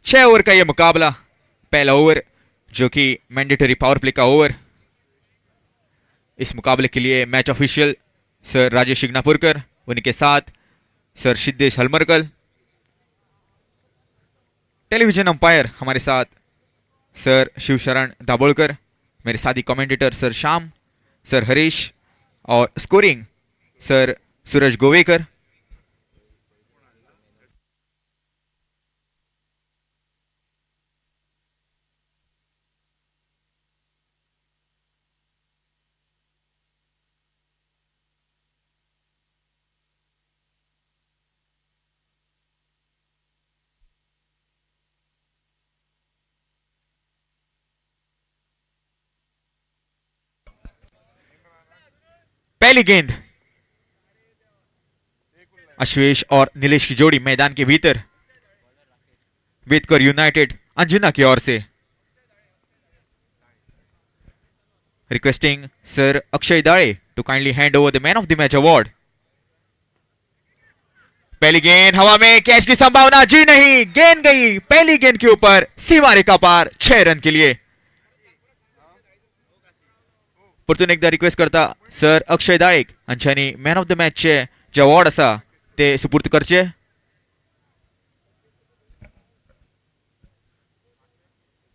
6 over का यह मुकाबला, पहला ओवर जो कि मैंडेटरी पावर प्ले का ओवर। इस मुकाबले के लिए मैच ऑफिशियल सर राजेश शिग्नापुरकर, उनके साथ सर सिद्धेश हलमरकल। टेलीविजन अंपायर हमारे साथ सर शिवशरण दाभोलकर, मेरे साथी commentator sir Shyam, sir Harish, और स्कोरिंग सर सूरज गोवेकर। पहली गेंद, अश्वेश और नीलेश की जोड़ी मैदान के भीतर। बेतकर यूनाइटेड अंजुना की ओर से requesting sir Akshay Dade to kindly hand over the man of the match award. पहली गेंद हवा में, कैच की संभावना, जी नहीं, गेंद गई पहली गेंद के ऊपर, सीमा रेखा पार, 6 रन के लिए। परतून एकदा रिक्वेस्ट करता सर अक्षय दाळेक हांच्यांनी मॅन ऑफ द मॅचचे जे अवॉर्ड आसा ते सुपूर्द करचे।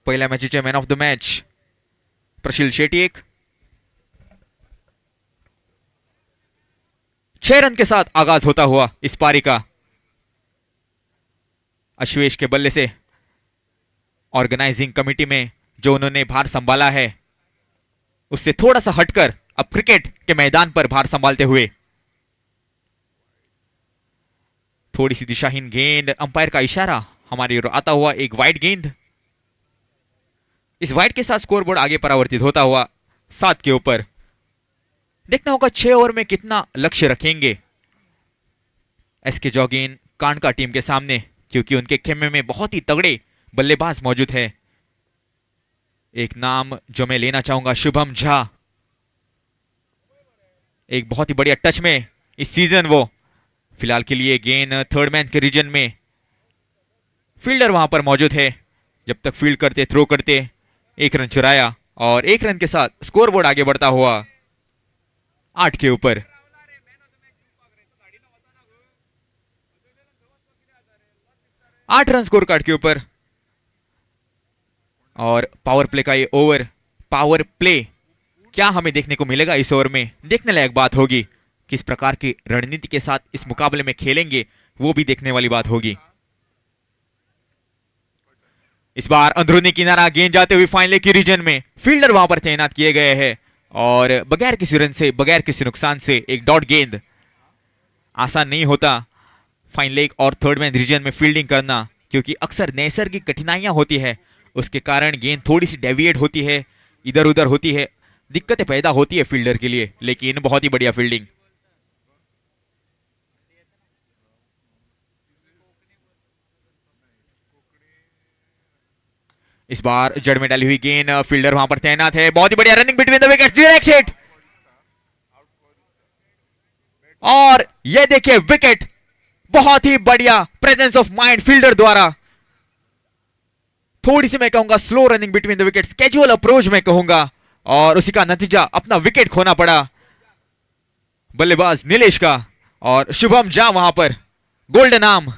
पहिल्या मॅचचे man of the match Prashil Shetty. 6 run के साथ आगाज होता हुआ इस पारी का। अश्वेश के बल्ले से ऑर्गेनाइजिंग कमेटी में जो उन्होंने भार संभाला है उससे थोड़ा सा हटकर अब क्रिकेट के मैदान पर भार संभालते हुए थोड़ी सी दिशाहीन गेंद, अंपायर का इशारा, हमारी ओर आता हुआ एक वाइड गेंद। इस वाइड के साथ स्कोरबोर्ड आगे परावर्तित होता हुआ 7 के ऊपर। देखना होगा 6 ओवर में कितना लक्ष्य रखेंगे एसके जॉगिन कांडका टीम के सामने, क्योंकि उनके खेमे में बहुत ही तगड़े बल्लेबाज मौजूद है। एक नाम जो मैं लेना चाहूंगा, शुभम झा। एक बहुत ही बढ़िया टच में इस सीजन वो फिलहाल के लिए गेंद थर्ड मैन के रीजन में, फील्डर वहां पर मौजूद है। जब तक फील्ड करते, थ्रो करते, 1 रन चुराया और 1 रन के साथ स्कोरबोर्ड आगे बढ़ता हुआ 8 के ऊपर। आठ रन स्कोर कार्ड के ऊपर। और पावर प्ले का ये ओवर, पावर प्ले क्या हमें देखने को मिलेगा इस ओवर में, देखने लायक बात होगी। किस प्रकार की रणनीति के साथ इस मुकाबले में खेलेंगे वो भी देखने वाली बात होगी। इस बार अंदरूनी किनारा, गेंद जाते हुए फाइन लेग की रीजन में, फील्डर वहां पर तैनात किए गए हैं और बगैर किसी रन से, बगैर किसी नुकसान से एक डॉट गेंद। आसान नहीं होता फाइन लेग और थर्ड मैन रीजन में फील्डिंग करना, क्योंकि अक्सर नैसर्गिक कठिनाइयां होती है, उसके कारण गेंद थोड़ी सी डेविएट होती है, इधर उधर होती है, दिक्कतें पैदा होती है फील्डर के लिए, लेकिन बहुत ही बढ़िया फील्डिंग। इस बार जड़ में डाली हुई गेंद, फील्डर वहां पर तैनात है, बहुत ही बढ़िया running between the wickets, direct hit. और ये देखिए विकेट, बहुत ही बढ़िया प्रेजेंस ऑफ माइंड फील्डर द्वारा। थोड़ी सी मैं कहूंगा slow running between the wickets, casual approach मैं कहूंगा, और उसी का नतीजा अपना विकेट खोना पड़ा बल्लेबाज नीलेश का। और शुभम झा वहां पर गोल्डन आर्म।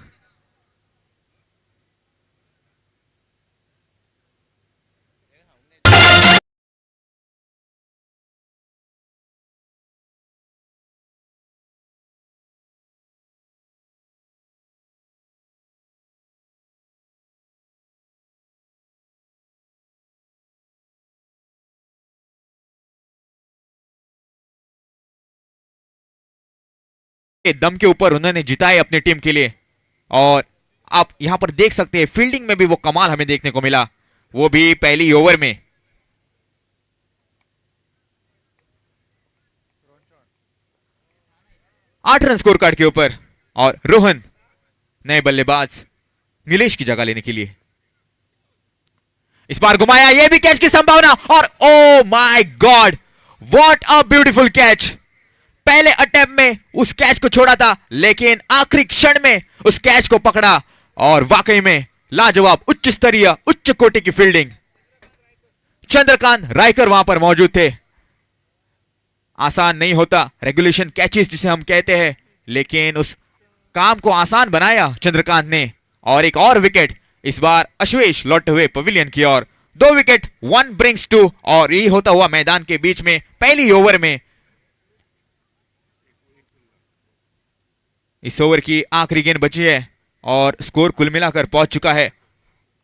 दम के ऊपर उन्होंने जिताए अपनी टीम के लिए। और आप यहां पर देख सकते हैं फील्डिंग में भी वो कमाल हमें देखने को मिला, वो भी पहली ओवर में। आठ रन स्कोर कार्ड के ऊपर और रोहन नए बल्लेबाज नीलेश की जगह लेने के लिए। इस बार घुमाया, यह भी कैच की संभावना, और oh my God what a beautiful catch. पहले अटेम्प्ट में उस कैच को छोड़ा था, लेकिन आखिरी क्षण में उस कैच को पकड़ा और वाकई में लाजवाब, उच्च स्तरीय, उच्च कोटि की फील्डिंग। चंद्रकांत रायकर वहां पर मौजूद थे। आसान नहीं होता रेगुलेशन कैचेस जिसे हम कहते हैं, लेकिन उस काम को आसान बनाया चंद्रकांत ने। और एक और विकेट, इस बार अश्वेश लौटते हुए पवेलियन की ओर। 2 विकेट, 1 ब्रिंग्स 2। और यही होता हुआ मैदान के बीच में पहली ओवर में। इस ओवर की आखिरी गेंद बची है और स्कोर कुल मिलाकर पहुंच चुका है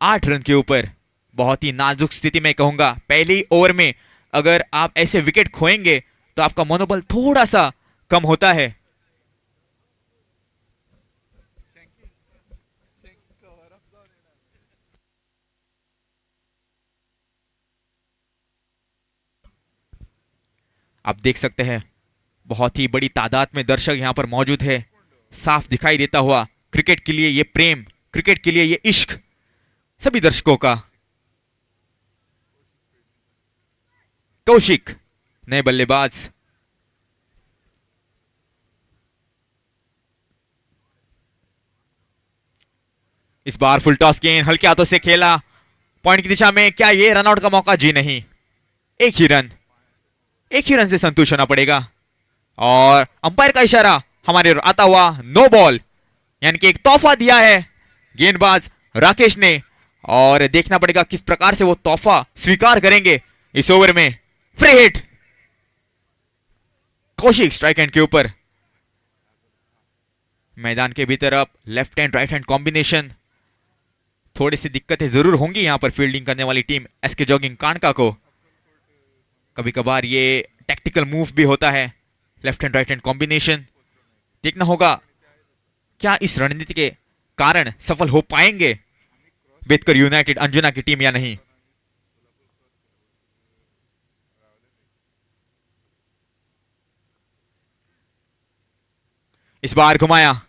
8 रन के ऊपर। बहुत ही नाजुक स्थिति में कहूंगा। पहली ओवर में अगर आप ऐसे विकेट खोएंगे तो आपका मनोबल थोड़ा सा कम होता है। आप देख सकते हैं बहुत ही बड़ी तादाद में दर्शक यहां पर मौजूद है। साफ दिखाई देता हुआ क्रिकेट के लिए ये प्रेम, क्रिकेट के लिए ये इश्क सभी दर्शकों का। कौशिक नए बल्लेबाज। इस बार फुल टॉस गेंद हल्के हाथों से खेला पॉइंट की दिशा में। क्या ये रनआउट का मौका? जी नहीं, एक ही रन, एक ही रन से संतुष्ट होना पड़ेगा। और अंपायर का इशारा हमारे ओर आता हुआ नो बॉल, यानी कि एक तोहफा दिया है गेंदबाज राकेश ने। और देखना पड़ेगा किस प्रकार से वो तोहफा स्वीकार करेंगे इस ओवर में। Free hit, Kaushik strike and के ऊपर। मैदान के भीतर अब left hand right hand combination. थोड़ी सी दिक्कतें जरूर होंगी यहां पर फील्डिंग करने वाली टीम एसके जॉगिंग कानका को। कभी कभार ये टैक्टिकल मूव भी होता है, left hand right hand combination. देखना होगा क्या इस रणनीति के कारण सफल हो पाएंगे बेतकर यूनाइटेड अंजुना की टीम या नहीं। इस बार घुमाया,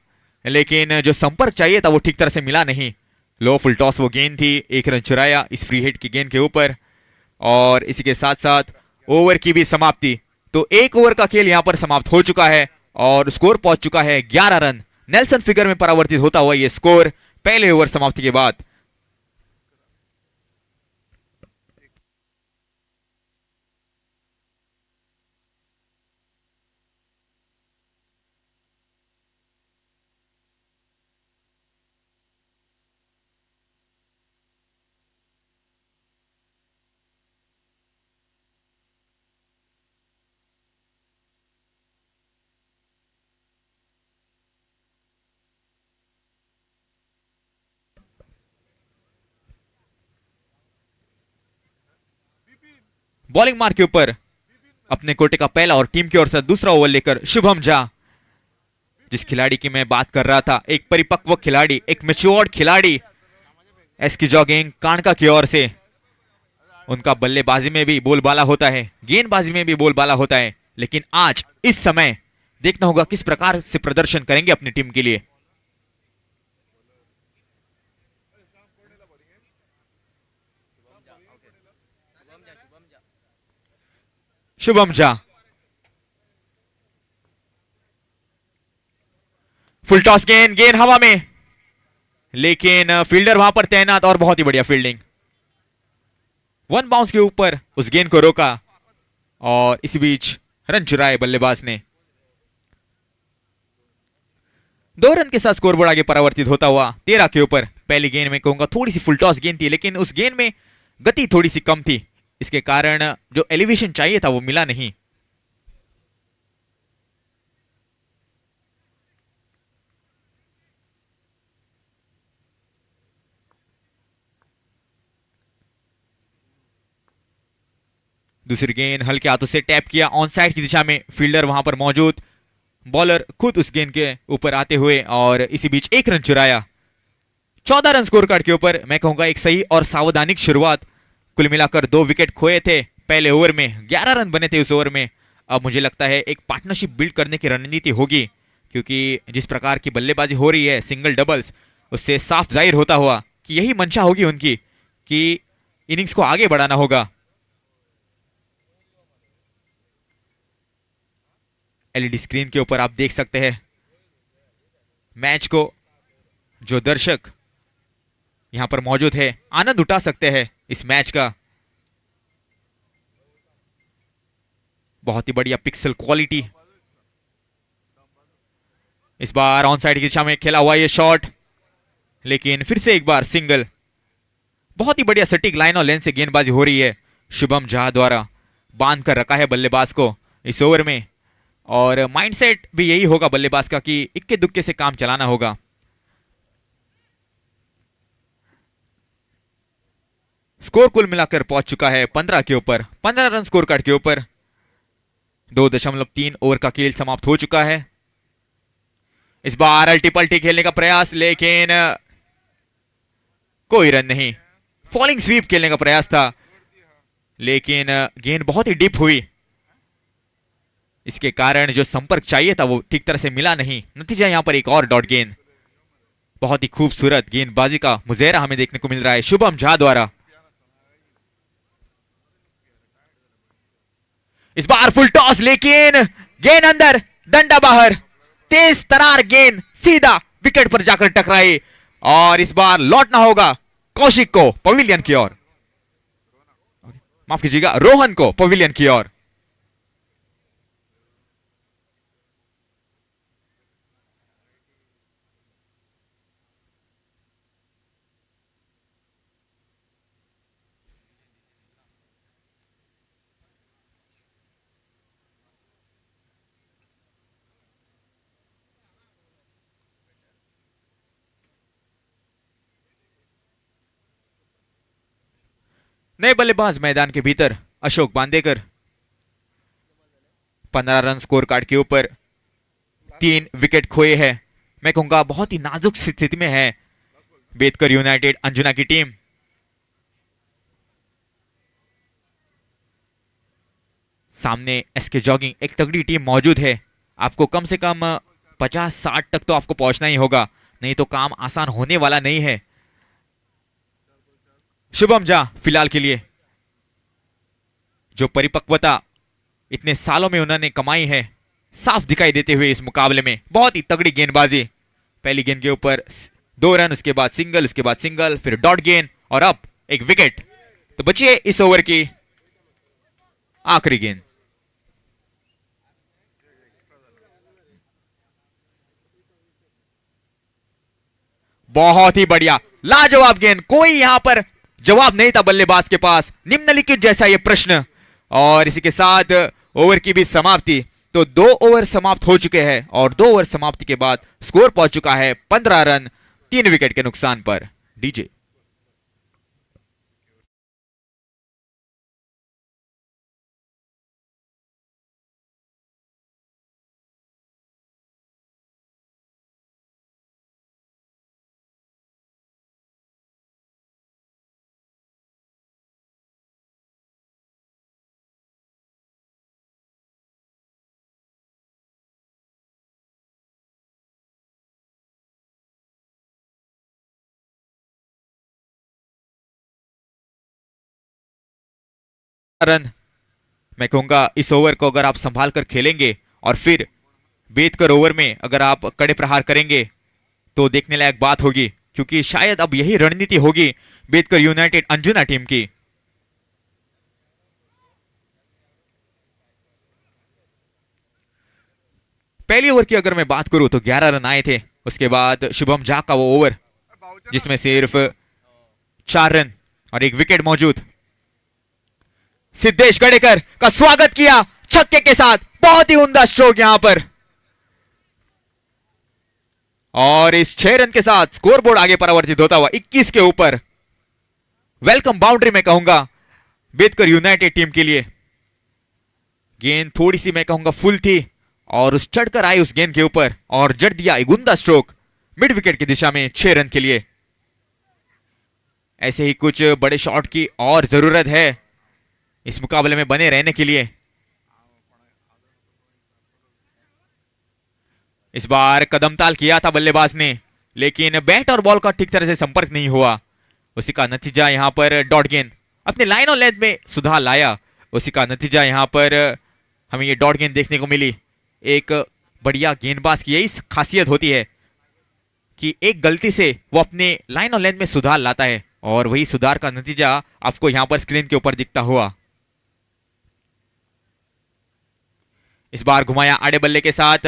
लेकिन जो संपर्क चाहिए था वो ठीक तरह से मिला नहीं। लो फुल टॉस वो गेंद थी, 1 रन चुराया इस फ्री हिट की गेंद के ऊपर। और इसी के साथ साथ ओवर की भी समाप्ति। तो 1 ओवर का खेल यहां पर समाप्त हो चुका है और स्कोर पहुंच चुका है 11 रन। नेल्सन फिगर में परावर्तित होता हुआ यह स्कोर पहले ओवर समाप्ति के बाद। बॉलिंग मार्क के ऊपर अपने कोटे का पहला और टीम की ओर से दूसरा ओवर लेकर शुभम झा। जिस खिलाड़ी की मैं बात कर रहा था, एक परिपक्व खिलाड़ी, एक मैच्योर्ड खिलाड़ी एसके जॉगिंग कानका की ओर से। उनका बल्लेबाजी में भी बोलबाला होता है, गेंदबाजी में भी बोलबाला होता है, लेकिन आज इस समय देखना होगा किस प्रकार से प्रदर्शन करेंगे अपनी टीम के लिए। शुभम झा फुल टॉस गेंद, गेंद हवा में, लेकिन फील्डर वहां पर तैनात और बहुत ही बढ़िया फील्डिंग। 1 बाउंस के ऊपर उस गेंद को रोका और इसी बीच रन चुराए बल्लेबाज ने। 2 रन के साथ स्कोरबोर्ड आगे परावर्तित होता हुआ 13 के ऊपर। पहली गेंद में कहूंगा थोड़ी सी फुल टॉस गेंद थी, लेकिन उस गेंद में गति थोड़ी सी कम थी। इसके कारण जो एलिवेशन चाहिए था वो मिला नहीं। दूसरी गेंद हल्के हाथों से टैप किया ऑन साइड की दिशा में, फील्डर वहां पर मौजूद, बॉलर खुद उस गेंद के ऊपर आते हुए और इसी बीच 1 रन चुराया। 14 रन स्कोर कार्ड के ऊपर मैं कहूंगा एक सही और सावधानिक शुरुआत। कुल मिलाकर 2 विकेट खोए थे पहले ओवर में, 11 रन बने थे उस ओवर में। अब मुझे लगता है एक पार्टनरशिप बिल्ड करने की रणनीति होगी, क्योंकि जिस प्रकार की बल्लेबाजी हो रही है सिंगल डबल्स, उससे साफ जाहिर होता हुआ कि यही मंशा होगी उनकी कि इनिंग्स को आगे बढ़ाना होगा। एलईडी स्क्रीन के ऊपर आप देख सकते हैं मैच को। जो दर्शक यहां पर मौजूद है, आनंद उठा सकते हैं इस मैच का। बहुत ही बढ़िया पिक्सल क्वालिटी। इस बार ऑन साइड की दिशा में खेला हुआ ये शॉट, लेकिन फिर से एक बार सिंगल। बहुत ही बढ़िया सटीक लाइन और लेंथ से गेंदबाजी हो रही है शुभम झा द्वारा। बांध कर रखा है बल्लेबाज को इस ओवर में, और माइंडसेट भी यही होगा बल्लेबाज का कि इक्के दुक्के से काम चलाना होगा। स्कोर कुल मिलाकर पहुंच चुका है 15 के ऊपर, 15 रन स्कोर कार्ड के ऊपर। 2.3 ओवर का खेल समाप्त हो चुका है। इस बार अल्टी पल्टी खेलने का प्रयास, लेकिन कोई रन नहीं। फॉलिंग स्वीप खेलने का प्रयास था, लेकिन गेंद बहुत ही डीप हुई। इसके कारण जो संपर्क चाहिए था वो ठीक तरह से मिला नहीं। नतीजा यहां पर एक और डॉट गेंद। बहुत ही खूबसूरत गेंदबाजी का मुजहरा हमें देखने को मिल रहा है शुभम झा द्वारा। इस बार फुल टॉस, लेकिन गेंद अंदर, डंडा बाहर। तेज तरार गेंद सीधा विकेट पर जाकर टकराई, और इस बार लौटना होगा कौशिक को पवेलियन की ओर, माफ कीजिएगा रोहन को पवेलियन की ओर। नए बल्लेबाज मैदान के भीतर Ashok Bandekar. 15 run score card के ऊपर, 3 विकेट खोए हैं। मैं कहूंगा बहुत ही नाजुक स्थिति में है बेदकर यूनाइटेड अंजुना की टीम। सामने एसके जॉगिंग एक तगड़ी टीम मौजूद है। आपको कम से कम 50-60 तक तो आपको पहुंचना ही होगा, नहीं तो काम आसान होने वाला नहीं है। शुभम झा फिलहाल के लिए जो परिपक्वता इतने सालों में उन्होंने कमाई है, साफ दिखाई देते हुए इस मुकाबले में। बहुत ही तगड़ी गेंदबाजी। पहली गेंद के ऊपर 2 रन, उसके बाद सिंगल, उसके बाद सिंगल, फिर डॉट गेंद, और अब एक विकेट। तो बचिए इस ओवर की आखिरी गेंद। बहुत ही बढ़िया लाजवाब गेंद। कोई यहां पर जवाब नहीं था बल्लेबाज के पास। निम्नलिखित जैसा यह प्रश्न, और इसी के साथ ओवर की भी समाप्ति। तो 2 ओवर समाप्त हो चुके हैं, और 2 ओवर समाप्ति के बाद स्कोर पहुंच चुका है 15 रन 3 विकेट के नुकसान पर। DJ run. मैं कहूंगा इस ओवर को अगर आप संभाल कर खेलेंगे, और फिर बेदकर ओवर में अगर आप कड़े प्रहार करेंगे, तो देखने लायक बात होगी, क्योंकि शायद अब यही रणनीति होगी बेदकर यूनाइटेड अंजुना टीम की। पहली ओवर की अगर मैं बात करूं तो 11 रन आए थे। उसके बाद शुभम झा का वो ओवर जिसमें सिर्फ 4 रन और 1 विकेट मौजूद। सिद्धेश गडेकर का स्वागत किया छक्के के साथ। बहुत ही उम्दा स्ट्रोक यहां पर, और इस 6 रन के साथ स्कोरबोर्ड आगे परिवर्तित होता हुआ 21 के ऊपर। वेलकम बाउंड्री मैं कहूंगा बेदकर यूनाइटेड टीम के लिए। गेंद थोड़ी सी मैं कहूंगा फुल थी, और उस चढ़कर आई उस गेंद के ऊपर और जड़ दिया एक उम्दा स्ट्रोक मिड विकेट की दिशा में 6 रन के लिए। ऐसे ही कुछ बड़े शॉट की और जरूरत है इस मुकाबले में बने रहने के लिए। इस बार कदमताल किया था बल्लेबाज ने, लेकिन बैट और बॉल का ठीक तरह से संपर्क नहीं हुआ। उसी का नतीजा यहां पर डॉट गेंद अपने लाइन और लेंथ में सुधार लाया। उसी का नतीजा यहां पर हमें ये डॉट गेंद देखने को मिली। एक बढ़िया गेंदबाज की यही खासियत होती है कि एक गलती से वो अपने लाइन और लेंथ में सुधार लाता है और वही सुधार का नतीजा आपको यहां पर स्क्रीन के ऊपर दिखता हुआ। इस बार घुमाया आड़े बल्ले के साथ,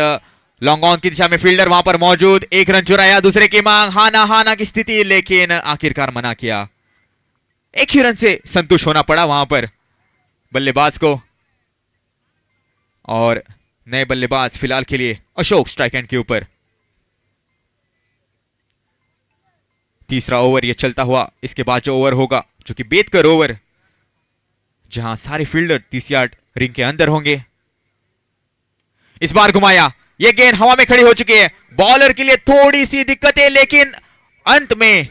लॉन्ग ऑन की दिशा में फील्डर वहां पर मौजूद, एक रन चुराया, दूसरे की मांग, हाना हाना की स्थिति, लेकिन आखिरकार मना किया। एक ही रन से संतुष्ट होना पड़ा वहां पर बल्लेबाज को। और नए बल्लेबाज फिलहाल के लिए अशोक स्ट्राइक एंड के ऊपर। तीसरा ओवर ये चलता हुआ, इसके बाद जो ओवर होगा जो कि बेतकर ओवर, जहां सारे फील्डर 30 यार्ड रिंग के अंदर होंगे। इस बार घुमाया, ये गेंद हवा में खड़ी हो चुकी है, बॉलर के लिए थोड़ी सी दिक्कतें, लेकिन अंत में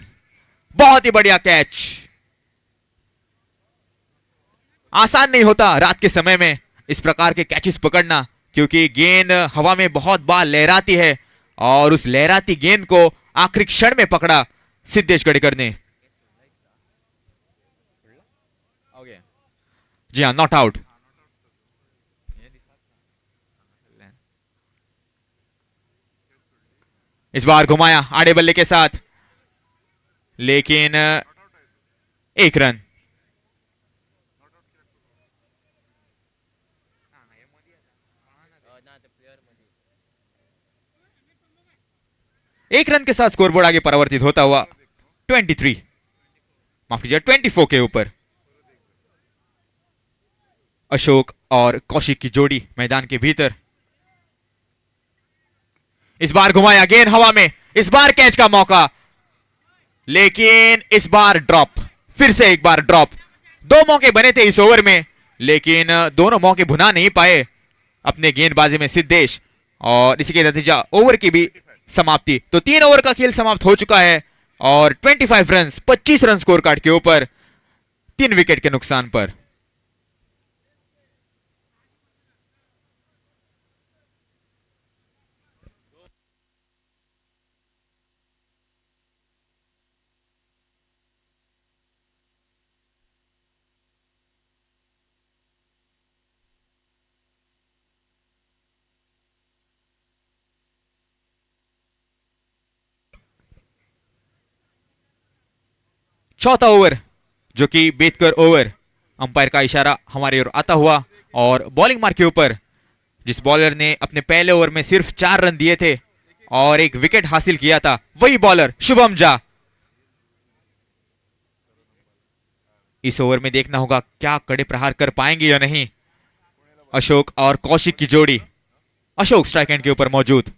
बहुत ही बढ़िया कैच। आसान नहीं होता रात के समय में इस प्रकार के कैचेस पकड़ना, क्योंकि गेंद हवा में बहुत बार लहराती है और उस लहराती गेंद को आखिरी क्षण में पकड़ा सिद्धेश गडेकर ने। जी हाँ, नॉट आउट। इस बार घुमाया आड़े बल्ले के साथ, लेकिन एक रन। एक रन के साथ स्कोरबोर्ड आगे परिवर्तित होता हुआ 23, माफ कीजिए 24 के ऊपर। अशोक और कौशिक की जोड़ी मैदान के भीतर। इस बार घुमाया, गेंद हवा में, इस बार कैच का मौका, लेकिन इस बार ड्रॉप, फिर से एक बार ड्रॉप। दो मौके बने थे इस ओवर में, लेकिन दोनों मौके भुना नहीं पाए अपने गेंदबाजी में सिद्धेश, और इसी के नतीजा ओवर की भी समाप्ति। तो 3 ओवर का खेल समाप्त हो चुका है और 25 रन, 25 रन स्कोर कार्ड के ऊपर, 3 विकेट के नुकसान पर। चौथा ओवर जो कि बेतकर ओवर, अंपायर का इशारा हमारी ओर आता हुआ और बॉलिंग मार्क के ऊपर जिस बॉलर ने अपने पहले ओवर में सिर्फ 4 रन दिए थे और एक विकेट हासिल किया था, वही बॉलर शुभम झा। इस ओवर में देखना होगा क्या कड़े प्रहार कर पाएंगे या नहीं अशोक और कौशिक की जोड़ी। अशोक स्ट्राइक एंड के ऊपर मौजूद।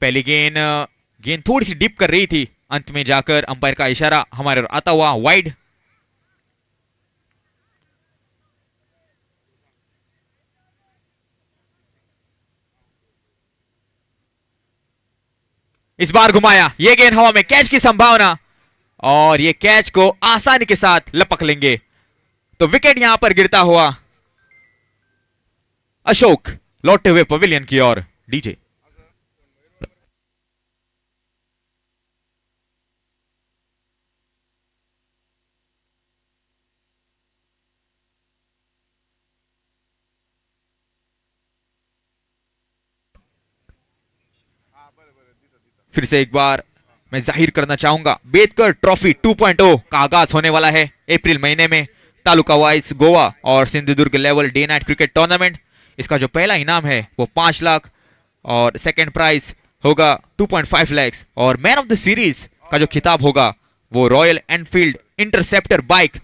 पहली गेंद थोड़ी सी डिप कर रही थी, अंत में जाकर अंपायर का इशारा हमारे ओर आता हुआ वाइड। इस बार घुमाया, यह गेंद हवा में, कैच की संभावना, और यह कैच को आसानी के साथ लपक लेंगे। तो विकेट यहां पर गिरता हुआ अशोक लौटते हुए पवेलियन की ओर। डीजे फिर से एक बार मैं जाहिर करना चाहूंगा, बेतकर ट्रॉफी 2.0 का आगाज होने वाला है अप्रैल महीने में। तालुका वाइज गोवा और Sindhudurg level day night cricket tournament. इसका जो पहला इनाम है वो 5 लाख और सेकंड प्राइज होगा 2.5 लाख, और मैन ऑफ द सीरीज का जो खिताब होगा वो रॉयल एनफील्ड इंटरसेप्टर बाइक,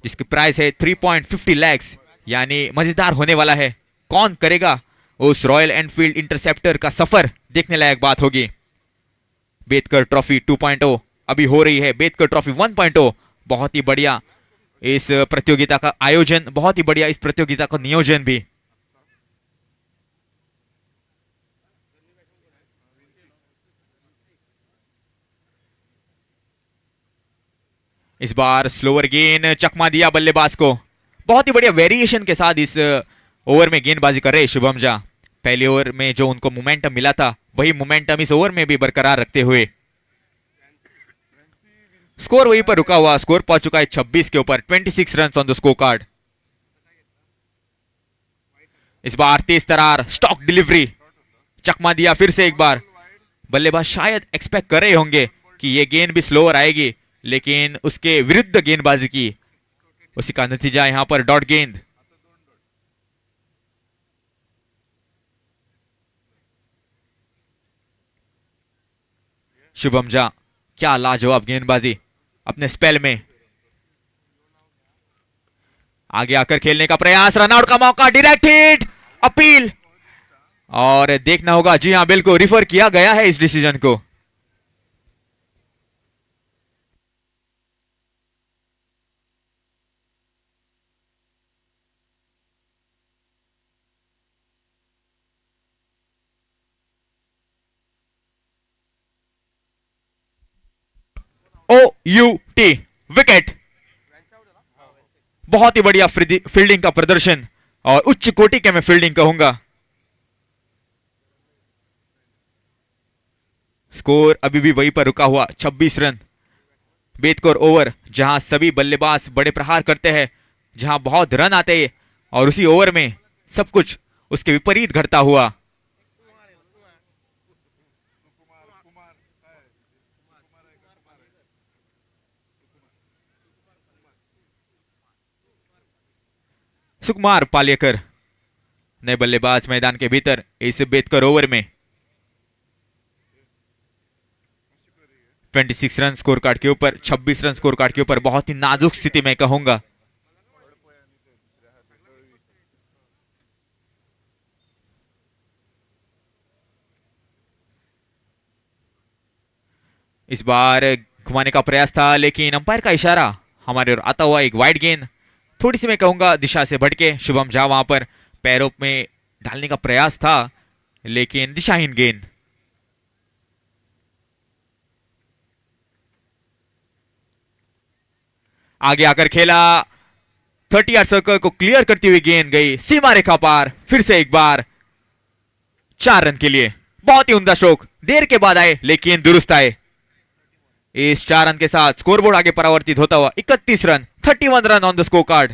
जिसकी प्राइस है 3.50 लाख। यानी मजेदार होने वाला है, कौन करेगा उस रॉयल एनफील्ड इंटरसेप्टर का सफर, देखने लायक बात होगी। बेतकर ट्रॉफी 2.0 अभी हो रही है, बेतकर ट्रॉफी 1.0 बहुत ही बढ़िया इस प्रतियोगिता का आयोजन, बहुत ही बढ़िया इस प्रतियोगिता का नियोजन भी। इस बार स्लोअर गेंद चकमा दिया बल्लेबाज को, बहुत ही बढ़िया वेरिएशन के साथ इस ओवर में गेंदबाजी कर रहे शुभम झा। पहले ओवर में जो उनको मोमेंटम मिला था वही मोमेंटम इस ओवर में भी बरकरार रखते हुए स्कोर वहीं पर रुका हुआ। स्कोर पहुंच चुका है 26 के ऊपर, 26 run on the score card. इस बार तेज तरार स्टॉक डिलीवरी, चकमा दिया फिर से एक बार। बल्लेबाज शायद एक्सपेक्ट कर रहे होंगे कि ये गेंद भी स्लोअर आएगी, लेकिन उसके विरुद्ध गेंदबाजी की, उसी का नतीजा यहां पर डॉट गेंद। शुभम झा, क्या लाजवाब गेंदबाजी अपने स्पेल में। आगे आकर खेलने का प्रयास, रनआउट का मौका, डायरेक्ट हिट, अपील, और देखना होगा, जी हां बिल्कुल रिफर किया गया है इस डिसीजन को। OUT wicket. बहुत ही बढ़िया फील्डिंग का प्रदर्शन, और उच्च कोटि के मैं फील्डिंग कहूंगा। स्कोर अभी भी वहीं पर रुका हुआ 26 रन। बेतकौर ओवर, जहां सभी बल्लेबाज बड़े प्रहार करते हैं, जहां बहुत रन आते हैं, और उसी ओवर में सब कुछ उसके विपरीत घटता हुआ। सुकुमार पालेकर नए बल्लेबाज मैदान के भीतर इस बेतकर ओवर में। 26 रन स्कोर कार्ड के ऊपर, 26 रन स्कोर कार्ड के ऊपर, बहुत ही नाजुक स्थिति में कहूंगा। इस बार घुमाने का प्रयास था, लेकिन अंपायर का इशारा हमारे ओर आता हुआ एक वाइड गेंद, थोड़ी सी मैं कहूंगा दिशा से भटके। शुभम झा वहां पर पैरों में डालने का प्रयास था, लेकिन दिशाहीन गेंद। आगे आकर खेला, 30 यार्ड सर्कल को क्लियर करती हुई गेंद गई सीमा रेखा पार, फिर से एक बार 4 रन के लिए। बहुत ही उम्दा स्ट्रोक, देर के बाद आए लेकिन दुरुस्त आए। इस 4 रन के साथ स्कोरबोर्ड आगे परावर्तित होता हुआ 31 run, 31 run on the score card.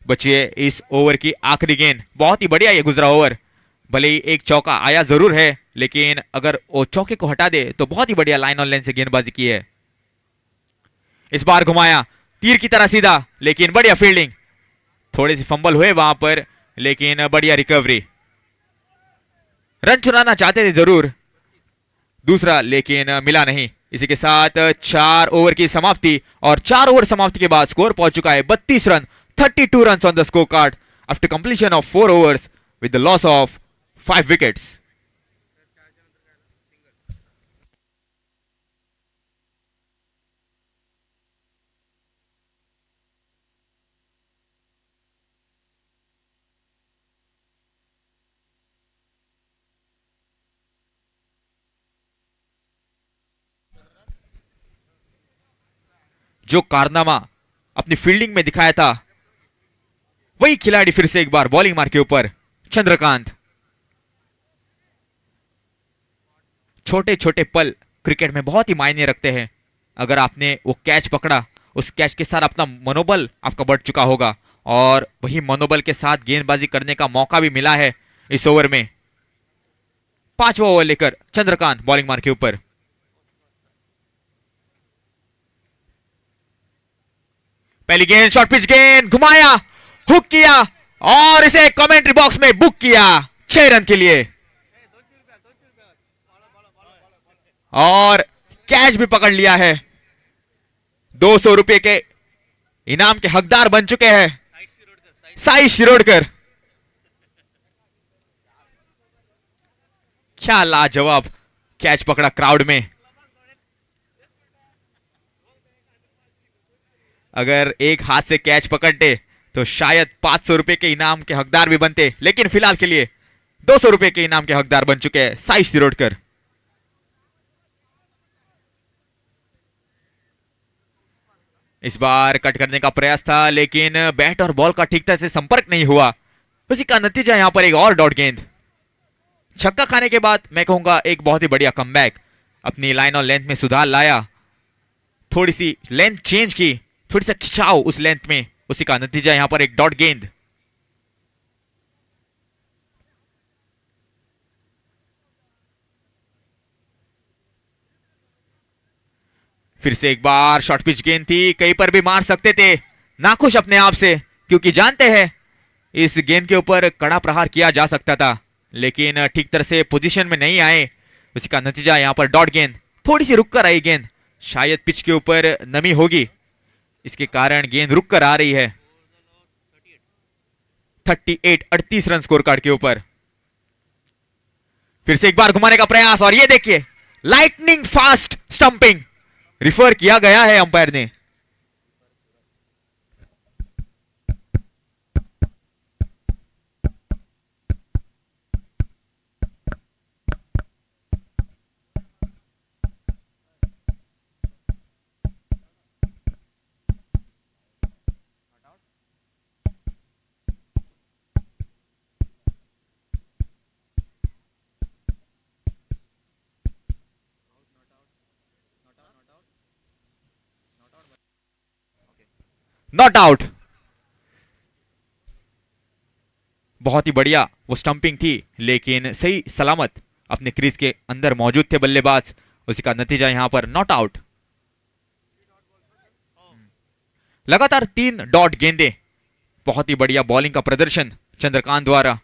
बचिए इस ओवर की आखिरी गेंद, बहुत ही बढ़िया ये गुजरा ओवर। भले ही एक चौका आया जरूर है, लेकिन अगर वो चौके को हटा दे तो बहुत ही बढ़िया लाइन ऑन लाइन से गेंदबाजी की है। इस बार घुमाया तीर की तरह सीधा, लेकिन बढ़िया फील्डिंग। थोड़े से फंबल हुए वहां पर, लेकिन बढ़िया रिकवरी। रन चुराना चाहते थे जरूर दूसरा, लेकिन मिला नहीं। इसी के साथ 4 ओवर की समाप्ति, और 4 ओवर समाप्ति के बाद स्कोर पहुंच चुका है 32 run, 32 run on the score card after completion of 4 overs with the loss of 5 wickets. जो कारनामा अपनी फील्डिंग में दिखाया था, वही खिलाड़ी फिर से एक बार बॉलिंग मार के ऊपर। चंद्रकांत, छोटे छोटे पल क्रिकेट में बहुत ही मायने रखते हैं। अगर आपने वो कैच पकड़ा, उस कैच के साथ अपना मनोबल आपका बढ़ चुका होगा, और वही मनोबल के साथ गेंदबाजी करने का मौका भी मिला है इस ओवर में। 5वां ओवर लेकर चंद्रकांत बॉलिंग मार के ऊपर। पहली गेंद शॉर्ट पिच गेंद, घुमाया, हुक किया, और इसे कमेंट्री बॉक्स में बुक किया 6 रन के लिए, और कैच भी पकड़ लिया है। 200 रुपए के इनाम के हकदार बन चुके हैं साई शिरोडकर। क्या लाजवाब कैच पकड़ा क्राउड में। अगर एक हाथ से कैच पकड़ते तो शायद 500 रुपए के इनाम के हकदार भी बनते, लेकिन फिलहाल के लिए 200 रुपए के इनाम के हकदार बन चुके हैं साई शिरोडकर। इस बार कट करने का प्रयास था, लेकिन बैट और बॉल का ठीक तरह से संपर्क नहीं हुआ। उसी का नतीजा यहां पर एक और डॉट गेंद। छक्का खाने के बाद मैं कहूंगा एक बहुत ही बढ़िया कमबैक, अपनी लाइन और लेंथ में सुधार लाया, थोड़ी सी लेंथ चेंज की, थोड़ी सा खिंचाव उस लेंथ में, उसी का नतीजा यहां पर एक डॉट गेंद। फिर से एक बार शॉर्ट पिच गेंद थी, कहीं पर भी मार सकते थे, नाखुश अपने आप से, क्योंकि जानते हैं इस गेंद के ऊपर कड़ा प्रहार किया जा सकता था, लेकिन ठीक तरह से पोजीशन में नहीं आए। उसी का नतीजा यहाँ पर डॉट गेंद, थोड़ी सी रुक कर आई गेंद, शायद पिच के ऊपर नमी होगी, इसके कारण गेंद रुक कर आ रही है। 38 रन स्कोर कार्ड के ऊपर। फिर से एक बार घुमाने का प्रयास, और ये देखिए लाइटनिंग फास्ट स्टंपिंग रिफर किया गया है अंपायर ने। Not out. बहुत ही बढ़िया वो स्टंपिंग थी, लेकिन सही सलामत अपने क्रीज के अंदर मौजूद थे बल्लेबाज, उसी का नतीजा यहां पर नॉट आउट। लगातार 3 डॉट गेंदें, बहुत ही बढ़िया बॉलिंग का प्रदर्शन चंद्रकांत द्वारा।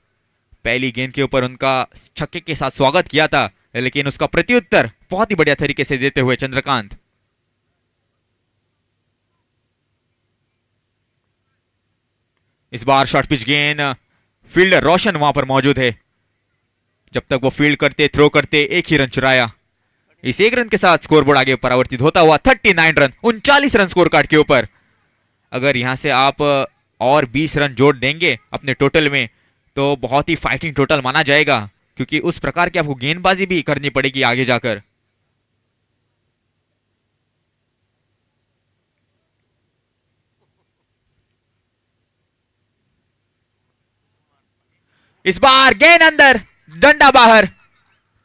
पहली गेंद के ऊपर उनका छक्के के साथ स्वागत किया था, लेकिन उसका प्रत्युत्तर बहुत ही बढ़िया तरीके से देते हुए चंद्रकांत। इस बार शॉर्ट पिच गेंद, फील्डर रोशन वहां पर मौजूद है, जब तक वो फील्ड करते थ्रो करते एक ही रन चुराया। इस एक रन के साथ स्कोरबोर्ड आगे परावर्तित होता हुआ 39 रन, 39 रन स्कोर कार्ड के ऊपर। अगर यहां से आप और 20 रन जोड़ देंगे अपने टोटल में तो बहुत ही फाइटिंग टोटल माना जाएगा, क्योंकि उस प्रकार की आपको गेंदबाजी भी करनी पड़ेगी आगे जाकर। इस बार गेंद अंदर, डंडा बाहर।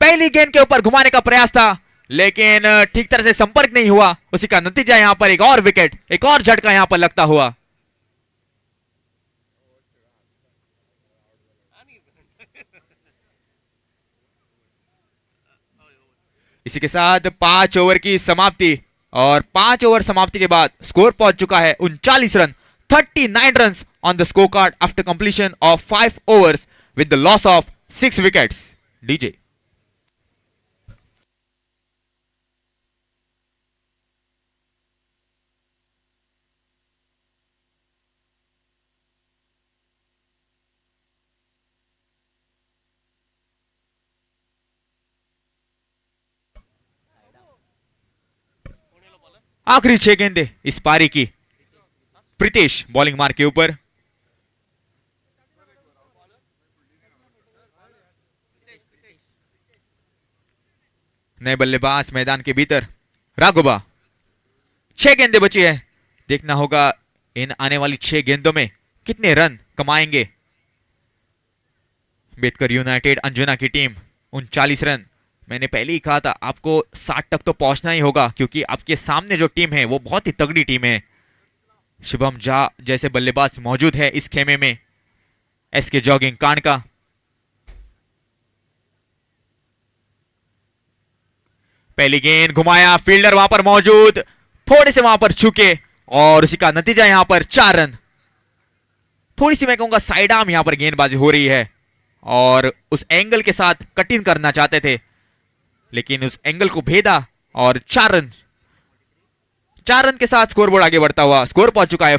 पहली गेंद के ऊपर घुमाने का प्रयास था, लेकिन ठीक तरह से संपर्क नहीं हुआ, उसी का नतीजा यहां पर एक और विकेट, एक और झटका यहां पर लगता हुआ। इसी के साथ 5 ओवर की समाप्ति, और 5 ओवर समाप्ति के बाद स्कोर पहुंच चुका है 39 run, 39 run on the score card after completion of 5 overs with the loss of 6 wickets. DJ. आखिरी 6 गेंदें इस पारी की। प्रीतेश बॉलिंग मार्क के ऊपर। नए बल्लेबाज मैदान के भीतर, राघोबा। 6 गेंदें बची है, देखना होगा इन आने वाली 6 गेंदों में कितने रन कमाएंगे। बेतकर यूनाइटेड अंजुना की टीम 39 रन। मैंने पहले ही कहा था आपको 60 तक तो पहुंचना ही होगा, क्योंकि आपके सामने जो टीम है वो बहुत ही तगड़ी टीम है। शुभम झा जैसे बल्लेबाज मौजूद है इस खेमे में, एसके जॉगिंग कांड का। पहली गेंद घुमाया, फील्डर वहां पर मौजूद, थोड़े से वहां पर चुके, और उसी का नतीजा यहां पर 4 रन। थोड़ी सी मैं कहूंगा साइड आर्म यहां पर गेंदबाजी हो रही है, और उस एंगल के साथ कट इन करना चाहते थे, लेकिन उस एंगल को भेदा, और 4 रन। 4 रन के साथ स्कोरबोर्ड आगे बढ़ता हुआ, स्कोर पहुंच चुका है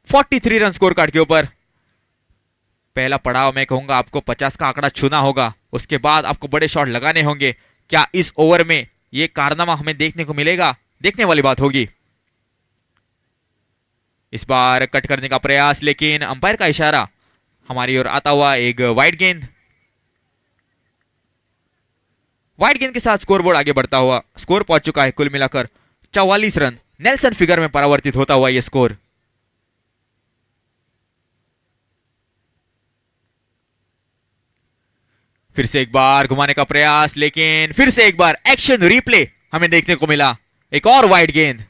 43 रन स्कोर कार्ड के ऊपर। पहला पड़ाव मैं कहूंगा आपको 50 का आंकड़ा छूना होगा, उसके बाद आपको बड़े शॉट लगाने होंगे। क्या इस ओवर में यह कारनामा हमें देखने को मिलेगा? देखने वाली बात होगी। इस बार कट करने का प्रयास, लेकिन अंपायर का इशारा हमारी ओर आता हुआ एक वाइड गेंद। वाइड गेंद के साथ स्कोरबोर्ड आगे बढ़ता हुआ, स्कोर पहुंच चुका है कुल मिलाकर 44 रन। नेल्सन फिगर में परावर्तित होता हुआ यह स्कोर। फिर से एक बार घुमाने का प्रयास, लेकिन फिर से एक बार एक्शन रिप्ले हमें देखने को मिला। एक और वाइड गेंद।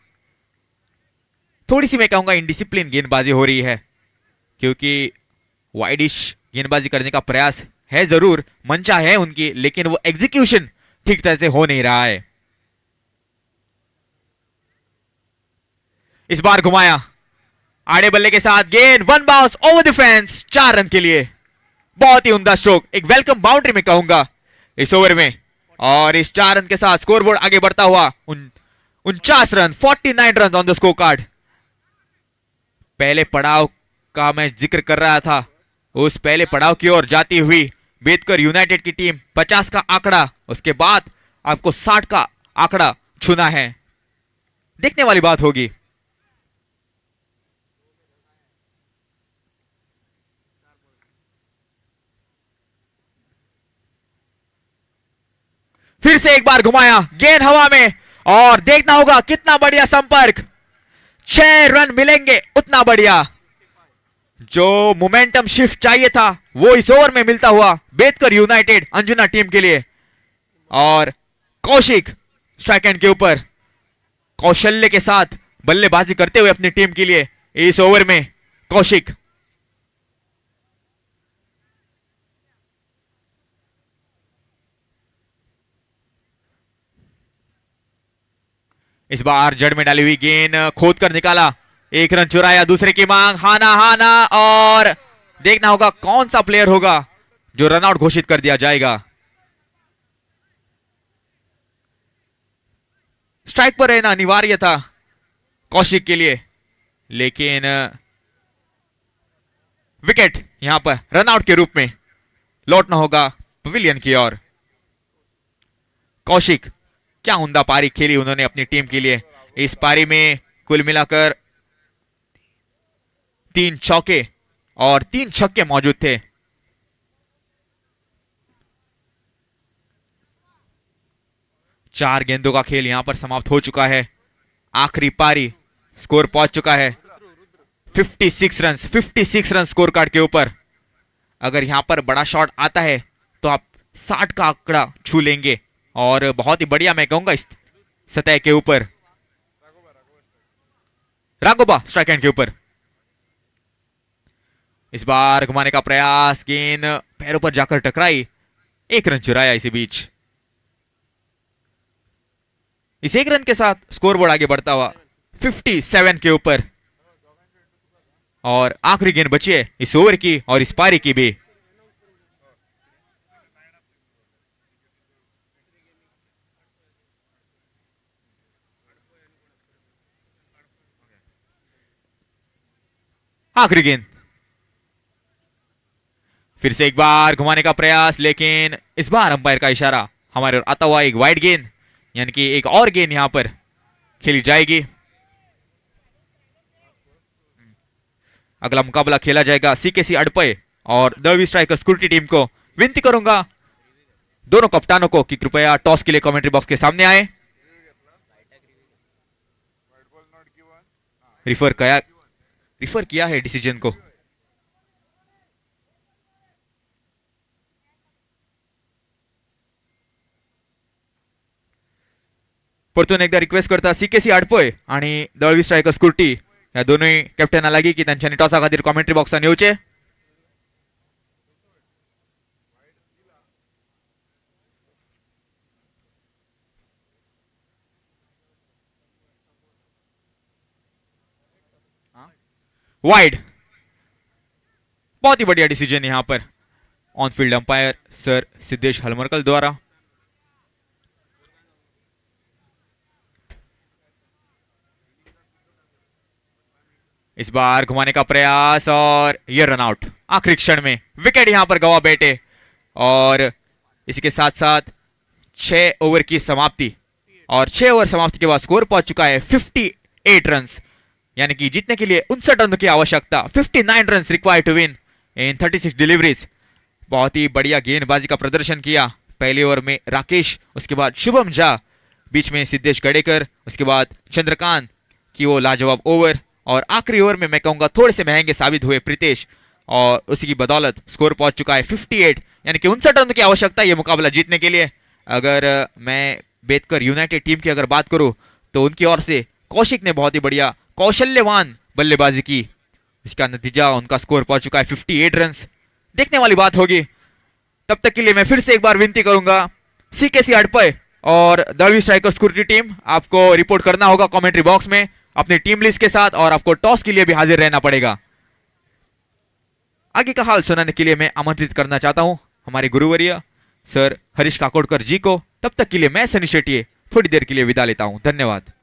थोड़ी सी मैं कहूंगा इनडिसिप्लिन गेंदबाजी हो रही है, क्योंकि वाइडिश गेंदबाजी करने का प्रयास है जरूर, मंशा है उनकी, लेकिन वो एग्जीक्यूशन ठीक तरह से हो नहीं रहा है। इस बार घुमाया आड़े बल्ले के साथ, गेंद one bounce over the fence, 4 run के लिए। बहुत ही उम्दा स्ट्रोक, एक वेलकम बाउंड्री में कहूंगा इस ओवर में। और इस 4 रन के साथ स्कोरबोर्ड आगे बढ़ता हुआ 49 run, 49 run on the score card. पहले पड़ाव का मैं जिक्र कर रहा था, उस पहले पड़ाव की ओर जाती हुई बेदकर यूनाइटेड की टीम 50 का आंकड़ा, उसके बाद आपको 60 का आंकड़ा छूना है। देखने वाली बात होगी। फिर से एक बार घुमाया, गेंद हवा में, और देखना होगा कितना बढ़िया संपर्क। 6 रन मिलेंगे, उतना बढ़िया। जो मोमेंटम शिफ्ट चाहिए था वो इस ओवर में मिलता हुआ बेदकर यूनाइटेड अंजुना टीम के लिए। और कौशिक स्ट्राइक एंड के ऊपर कौशल्य के साथ बल्लेबाजी करते हुए अपनी टीम के लिए इस ओवर में कौशिक। इस बार जड़ में डाली हुई गेंद खोद कर निकाला, 1 रन चुराया, दूसरे की मांग, हाना हाना, और देखना होगा कौन सा प्लेयर होगा जो रनआउट घोषित कर दिया जाएगा। स्ट्राइक पर रहना अनिवार्य था कौशिक के लिए, लेकिन विकेट यहां पर रनआउट के रूप में लौटना होगा पवेलियन की ओर। कौशिक, क्या उम्दा पारी खेली उन्होंने अपनी टीम के लिए। इस पारी में कुल मिलाकर 3 चौके और 3 छक्के मौजूद थे। चार गेंदों का खेल यहां पर समाप्त हो चुका है। आखिरी पारी, स्कोर पहुंच चुका है 56 रन स्कोर कार्ड के ऊपर। अगर यहां पर बड़ा शॉट आता है तो आप 60 का आंकड़ा छू लेंगे, और बहुत ही बढ़िया मैं कहूंगा इस सतह के ऊपर। राघोबा स्ट्राइक एंड के ऊपर। इस बार घुमाने का प्रयास, गेंद पैरों पर जाकर टकराई, 1 रन चुराया इसी बीच। इस 1 रन के साथ स्कोरबोर्ड आगे बढ़ता हुआ 57 के ऊपर। और आखिरी गेंद बची है इस ओवर की और इस पारी की भी। आखिरी गेंद, फिर से एक बार घुमाने का प्रयास, लेकिन इस बार अंपायर का इशारा हमारे ओर आता हुआ एक वाइड गेंद, यानी कि एक और गेंद यहां पर खेली जाएगी। अगला मुकाबला खेला जाएगा सीकेसी अड़पय और दळवी स्ट्राइकर्स कुर्टी टीम को। विनती करूंगा दोनों कप्तानों को कि कृपया टॉस के लिए कमेंट्री बॉक्स के सामने आए। रिफर किया है डिसीजन को। परतून एकदा रिक्वेस्ट करता सीकेसी आडपय आणि दळवी स्ट्रायकर्स कुर्टी या दोन्ही कॅप्टनां लागी की तांच्यांनी टॉसा खातीर कॉमेंट्री बॉक्सान येवचे। वाइड, बहुत ही बढ़िया डिसीजन यहां पर on field umpire sir Siddhesh Halmarkal द्वारा। इस बार घुमाने का प्रयास और यह रन आउट आखिरी क्षण में। विकेट यहां पर गवा बैठे और इसी के साथ साथ 6 ओवर की समाप्ति और 6 ओवर समाप्ति के बाद स्कोर पहुंच चुका है 58 रन, यानी कि जीतने के लिए 59 रन की आवश्यकता। 59 run required to win in 36 deliveries. बहुत ही बढ़िया गेंदबाजी का प्रदर्शन किया पहले ओवर में राकेश, उसके बाद शुभम झा, बीच में सिद्धेश गडेकर, उसके बाद चंद्रकांत की वो लाजवाब ओवर, और आखिरी ओवर में मैं कहूंगा थोड़े से महंगे साबित हुए प्रीतेश, और उसी की बदौलत स्कोर पहुंच चुका है 58, यानी कि 59 रन की आवश्यकता है ये मुकाबला जीतने के लिए। अगर मैं बेदकर यूनाइटेड टीम की अगर बात करूं तो उनकी ओर से कौशिक ने बहुत ही बढ़िया कौशल्यवान बल्लेबाजी की, इसका नतीजा उनका स्कोर पहुंच चुका है 58 रन। देखने वाली बात होगी। तब तक के लिए मैं फिर से एक बार विनती करूंगा सीकेसी अड़पय और दळवी स्ट्राइकर्स कुर्टी टीम, आपको रिपोर्ट करना होगा कमेंट्री बॉक्स में अपनी टीम लिस्ट के साथ और आपको टॉस के लिए भी हाजिर रहना पड़ेगा। आगे का हाल सुनाने के लिए मैं आमंत्रित करना चाहता हूं हमारे गुरुवर्य सर हरीश काकोडकर जी को। तब तक के लिए मैं सनी शेट्टी थोड़ी देर के लिए विदा लेता हूं। धन्यवाद।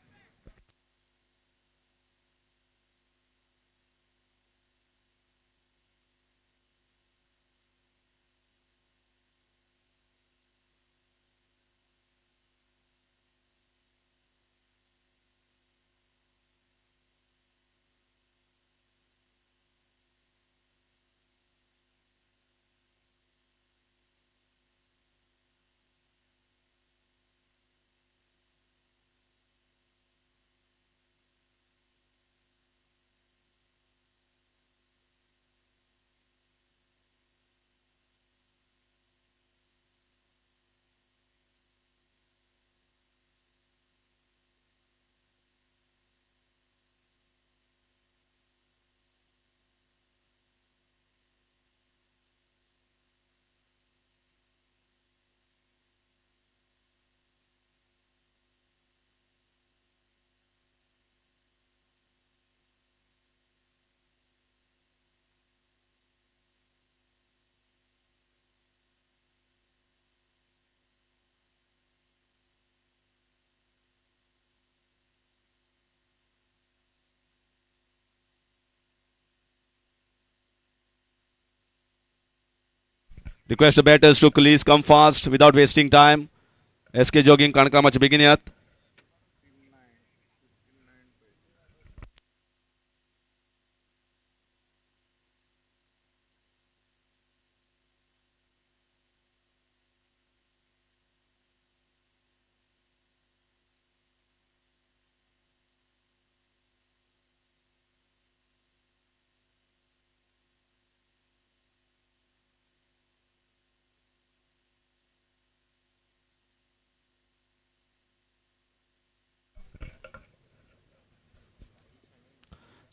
Request the batters to please come fast without wasting time. SK Jogging Kanka match beginning.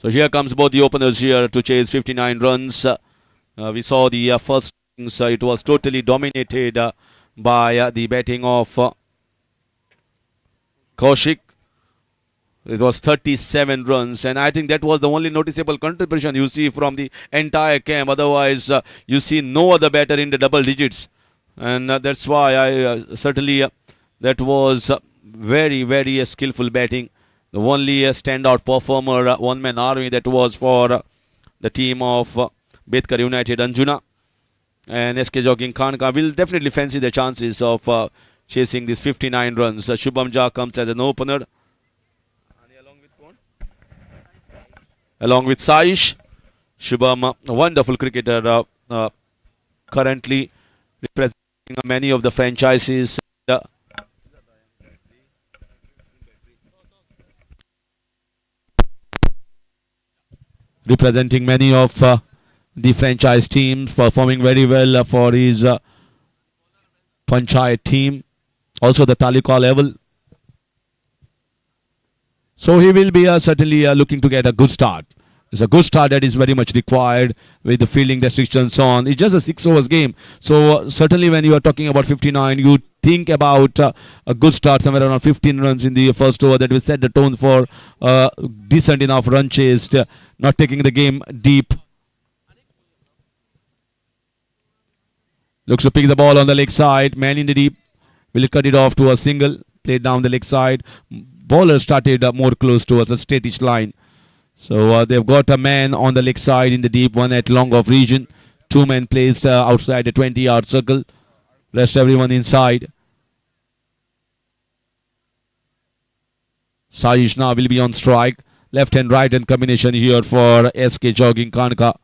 So here comes both the openers here to chase 59 runs. We saw the first innings, it was totally dominated by the batting of Kaushik. It was 37 runs, and I think that was the only noticeable contribution you see from the entire camp. Otherwise, you see no other batter in the double digits, and that's why I certainly that was very, very skillful batting. The only standout performer, one-man army, that was for the team of Bedkar United Anjuna. And SK Jogging Kanka will definitely fancy the chances of chasing these 59 runs. Shubham Jha comes as an opener. Along with Saish. Shubham, a wonderful cricketer, currently representing many of the franchises. Representing many of the franchise teams, performing very well for his Panchayat team, also the Taluka level. So he will be certainly looking to get a good start. It's a good start that is very much required with the fielding restrictions on. It's just a 6 overs game. So certainly when you are talking about 59, you think about a good start somewhere around 15 runs in the first over that will set the tone for decent enough run chased, not taking the game deep. Looks to pick the ball on the leg side. Man in the deep. Will cut it off to a single. Played down the leg side. Bowler started more close towards a straightish line. So they've got a man on the leg side in the deep, one at long off region. 2 men placed outside a 20-yard circle. Rest everyone inside. Saish now will be on strike. Left and right hand combination here for SK Jogging Kanka.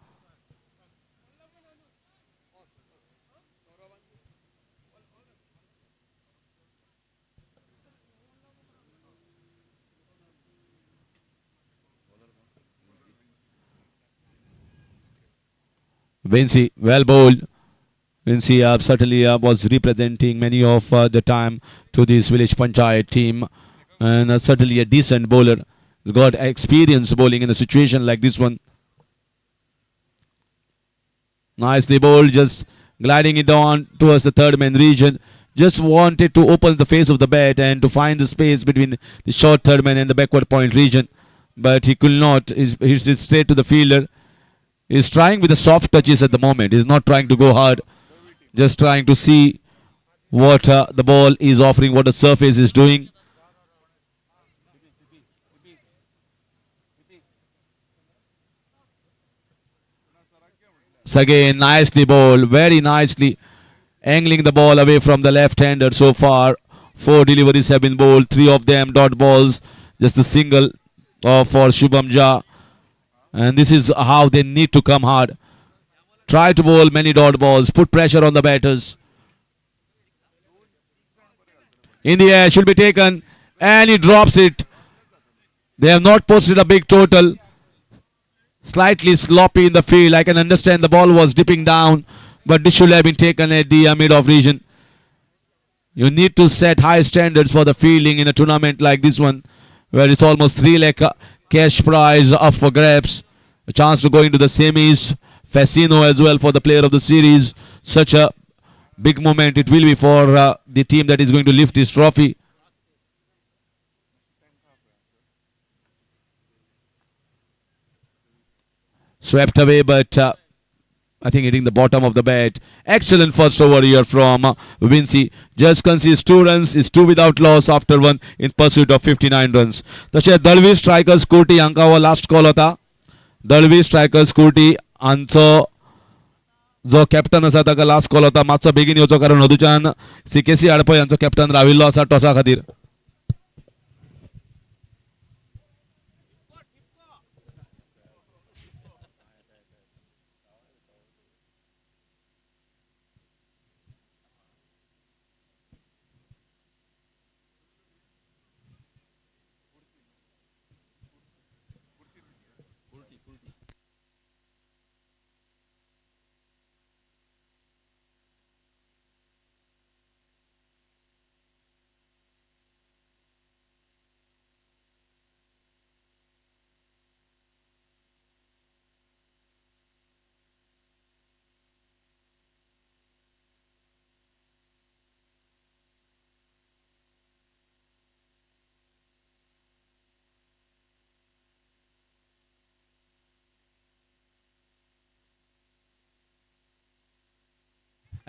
Vinci, well bowled. Vinci certainly was representing many of the time to this village Panchayat team. And certainly a decent bowler. He's got experience bowling in a situation like this one. Nicely bowled, just gliding it on towards the third man region. Just wanted to open the face of the bat and to find the space between the short third man and the backward point region. but he could not. He's straight to the fielder. He's trying with the soft touches at the moment. He's not trying to go hard, just trying to see what the ball is offering, what the surface is doing. So again, nicely bowled, very nicely angling the ball away from the left-hander so far. 4 deliveries have been bowled, 3 of them dot balls, just a single for Shubham Jha. And this is how they need to come hard. Try to bowl many dot balls, put pressure on the batters. In the air, should be taken, and he drops it. They have not posted a big total. Slightly sloppy in the field. I can understand the ball was dipping down, but this should have been taken at the mid-off region. You need to set high standards for the fielding in a tournament like this one, where it's almost 3 lakh cash prize up for grabs. A chance to go into the semis. Fascino as well for the player of the series. Such a big moment it will be for the team that is going to lift this trophy. Swept away, but I think hitting the bottom of the bat. Excellent first over here from Vinci. Just concedes 2 runs, is 2 without loss after 1 in pursuit of 59 runs. तशें Dalvi striker scooty हांकां हो last call होता. Dalvi striker scooty हांचो जो captain आसा ताका last call होता. मातसो बेगीन येवचो कारण हदूच्यान CKC आडपय हांचो कॅप्टन राविल्लो आसा टॉसा खातीर.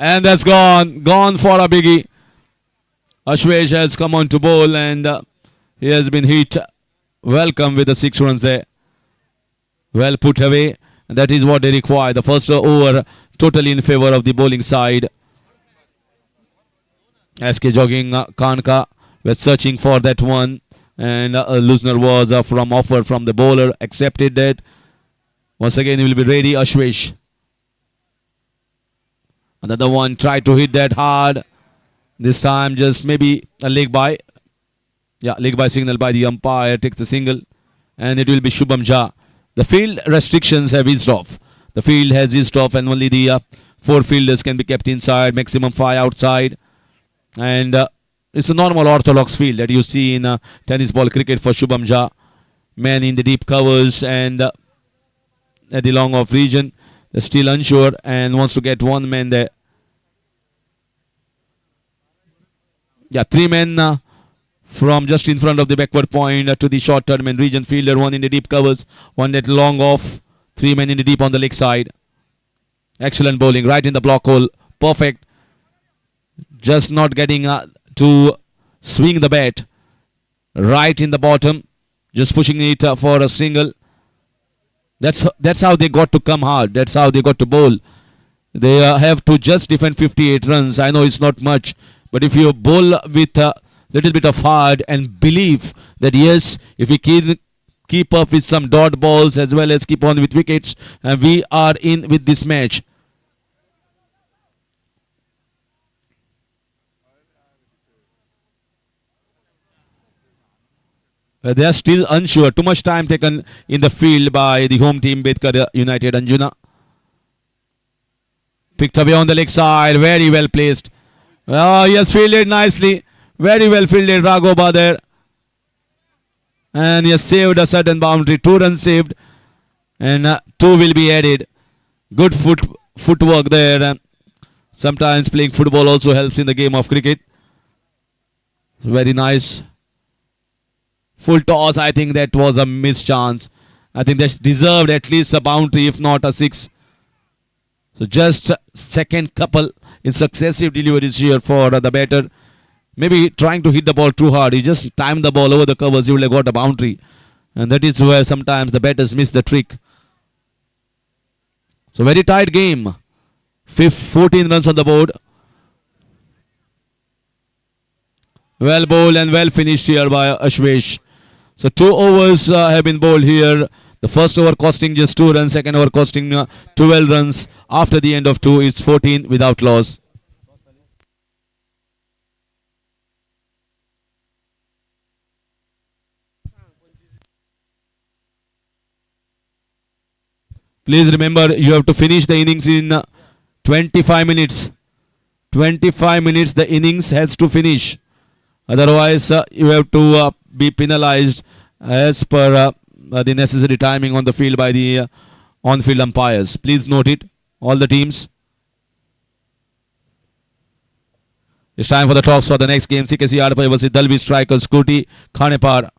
And that's gone for a biggie. Ashwesh has come on to bowl and he has been hit. Welcome with the 6 runs there. Well put away. And that is what they require. The first over totally in favor of the bowling side. SK Jogging Kanka was searching for that one. And Lusner was from offer from the bowler. Accepted that. Once again he will be ready. Ashwesh. Another one tried to hit that hard. This time just maybe a leg by. Yeah, leg by signal by the umpire. Takes the single. And it will be Shubham Jha. The field restrictions have eased off. The field has eased off and only the 4 fielders can be kept inside. Maximum 5 outside. And it's a normal orthodox field that you see in tennis ball cricket for Shubham Jha. Man in the deep covers and at the long off region. They're still unsure and wants to get 1 man there. Yeah, 3 men from just in front of the backward point to the short term and region fielder. 1 in the deep covers, 1 that long off. 3 men in the deep on the leg side. Excellent bowling right in the block hole. Perfect. Just not getting to swing the bat. Right in the bottom. Just pushing it for a single. That's how they got to come hard. That's how they got to bowl. They have to just defend 58 runs. I know it's not much. But if you bowl with a little bit of heart and believe that yes, if we keep up with some dot balls as well as keep on with wickets, and we are in with this match. They are still unsure. Too much time taken in the field by the home team, Bedkar United. Anjuna picked away on the leg side. Very well placed. Oh, he has fielded nicely. Very well fielded, Raghoba there. And he has saved a certain boundary. 2 runs saved. And 2 will be added. Good footwork there. Sometimes playing football also helps in the game of cricket. Very nice full toss. I think that was a missed chance. I think they deserved at least a boundary, if not a six. So just second couple in successive deliveries here for the batter. Maybe trying to hit the ball too hard. He just timed the ball over the covers. He would have got a boundary. And that is where sometimes the batters miss the trick. So very tight game. 14 runs on the board. Well bowled and well finished here by Ashwesh. So 2 overs have been bowled here. The first over costing just 2 runs. Second over costing 12 runs. After the end of 2, it's 14 without loss. Please remember, you have to finish the innings in 25 minutes. 25 minutes the innings has to finish. Otherwise, you have to be penalized as per the necessary timing on the field by the on-field umpires. Please note it, all the teams. It's time for the talks for the next game. CKC Adpai versus Dalvi Strikers, Scooty Khanepar.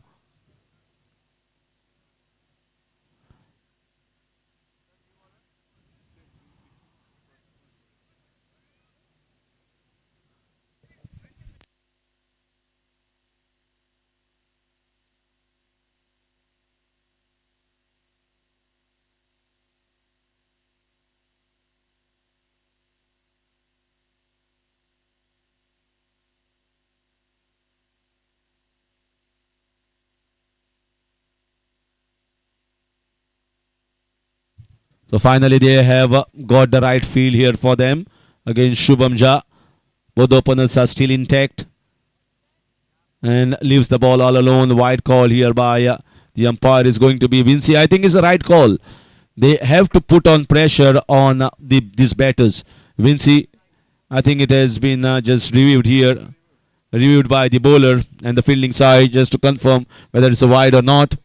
So finally they have got the right field here for them against Shubham Jha. Both openers are still intact. And leaves the ball all alone. Wide call here by the umpire is going to be Vinci. I think it's the right call. They have to put on pressure on these batters. Vinci, I think it has been just reviewed here. Reviewed by the bowler and the fielding side just to confirm whether it's a wide or not.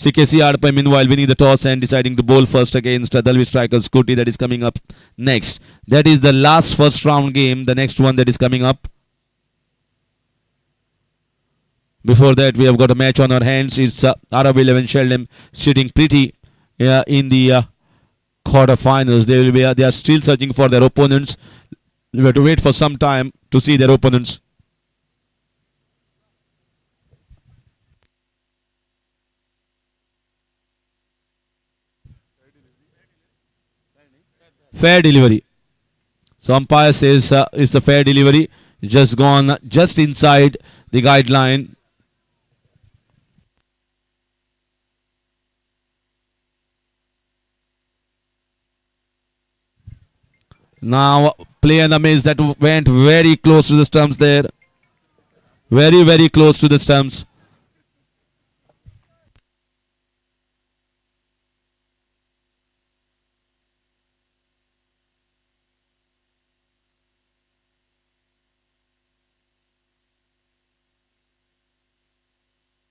CKC Adpai meanwhile winning the toss and deciding to bowl first against Dalvi Strikers Scooty that is coming up next. That is the last first round game, the next one that is coming up. Before that we have got a match on our hands. It's Arab 11 Sheldon sitting pretty in the quarterfinals. They are still searching for their opponents. We have to wait for some time to see their opponents. Fair delivery. So umpire says it's a fair delivery. Just gone just inside the guideline. Now play and the miss that went very close to the stumps there. Very, very close to the stumps.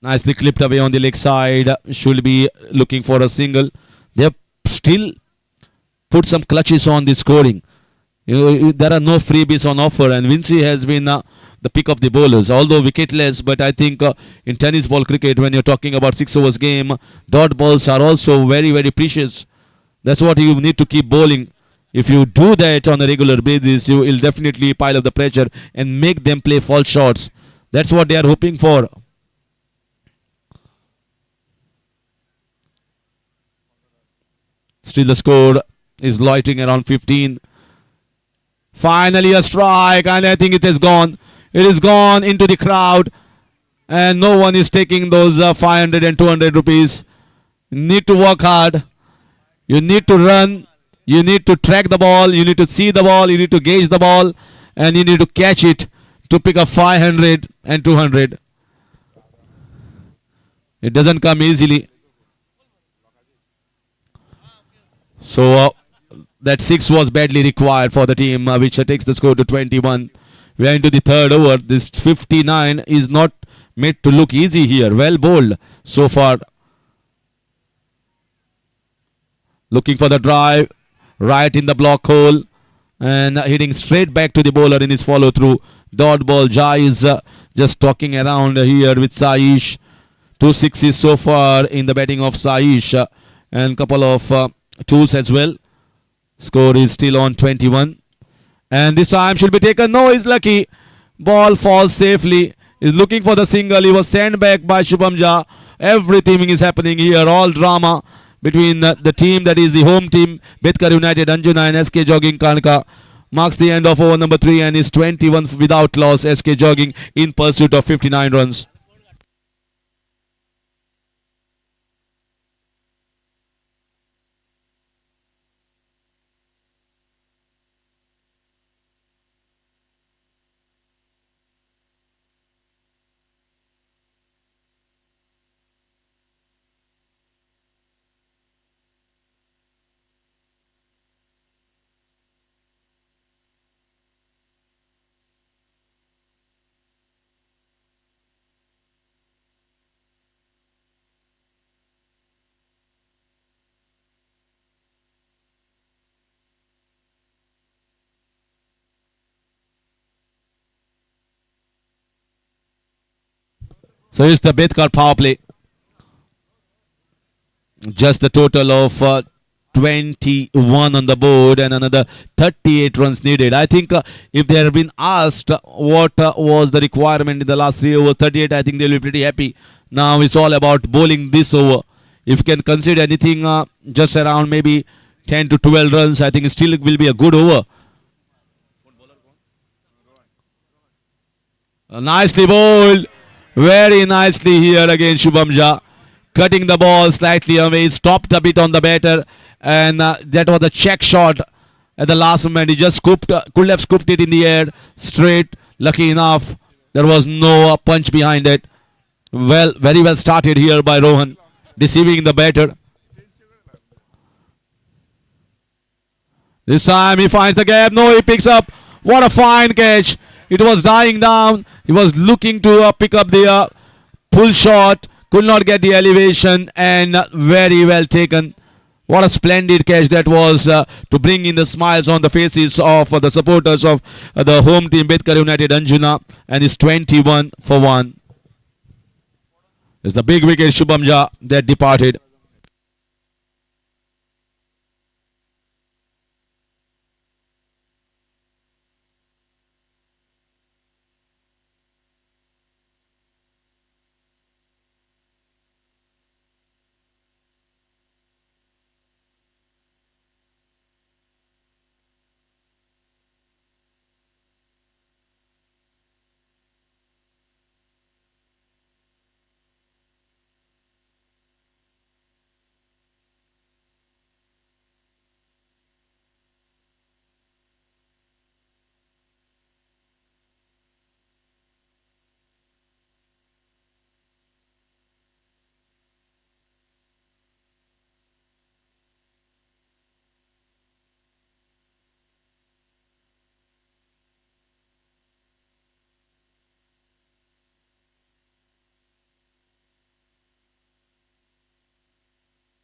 Nicely clipped away on the leg side. Should be looking for a single. They have still put some clutches on the scoring. There are no freebies on offer, and Vinci has been the pick of the bowlers, although wicketless. But I think in tennis ball cricket, when you're talking about 6 overs game, dot balls are also very, very precious. That's what you need to keep bowling. If you do that on a regular basis, you will definitely pile up the pressure and make them play false shots. That's what they are hoping for. Still the score is loitering around 15. Finally a strike, and I think it is gone. It is gone into the crowd, and no one is taking those 500 and 200 rupees. You need to work hard. You need to run. You need to track the ball. You need to see the ball. You need to gauge the ball, and you need to catch it to pick up 500 and 200. It doesn't come easily. So that 6 was badly required for the team, which takes the score to 21. We are into the third over. This 59 is not made to look easy here. Well bowled so far. Looking for the drive. right in the block hole and hitting straight back to the bowler in his follow through. Dot ball. Jai is just talking around here with Saish. 2 sixes so far in the batting of Saish and couple of twos as well. Score is still on 21. And this time should be taken. No, he's lucky. Ball falls safely. He's looking for the single. He was sent back by Shubham Jha. Everything is happening here. All drama between the team that is the home team, Bedkar United Anjuna and SK Jogging Kanka. Marks the end of over number 3 and is 21 without loss. SK Jogging in pursuit of 59 runs. So here's the Bedkar power play. Just the total of 21 on the board and another 38 runs needed. I think if they had been asked what was the requirement in the last 3 overs, 38, I think they'll be pretty happy. Now it's all about bowling this over. If you can consider anything just around maybe 10 to 12 runs, I think it still will be a good over. Nicely bowled. Very nicely here again Shubham Jha. Cutting the ball slightly away. Stopped a bit on the batter. And that was a check shot at the last moment. He just could have scooped it in the air straight. Lucky enough, there was no punch behind it. Well, very well started here by Rohan. Deceiving the batter. This time he finds the gap. No, he picks up. What a fine catch. It was dying down. He was looking to pick up the pull shot. Could not get the elevation and very well taken. What a splendid catch that was to bring in the smiles on the faces of the supporters of the home team Bedkar United Anjuna, and it's 21 for 1. It's the big wicket Shubham Jha that departed.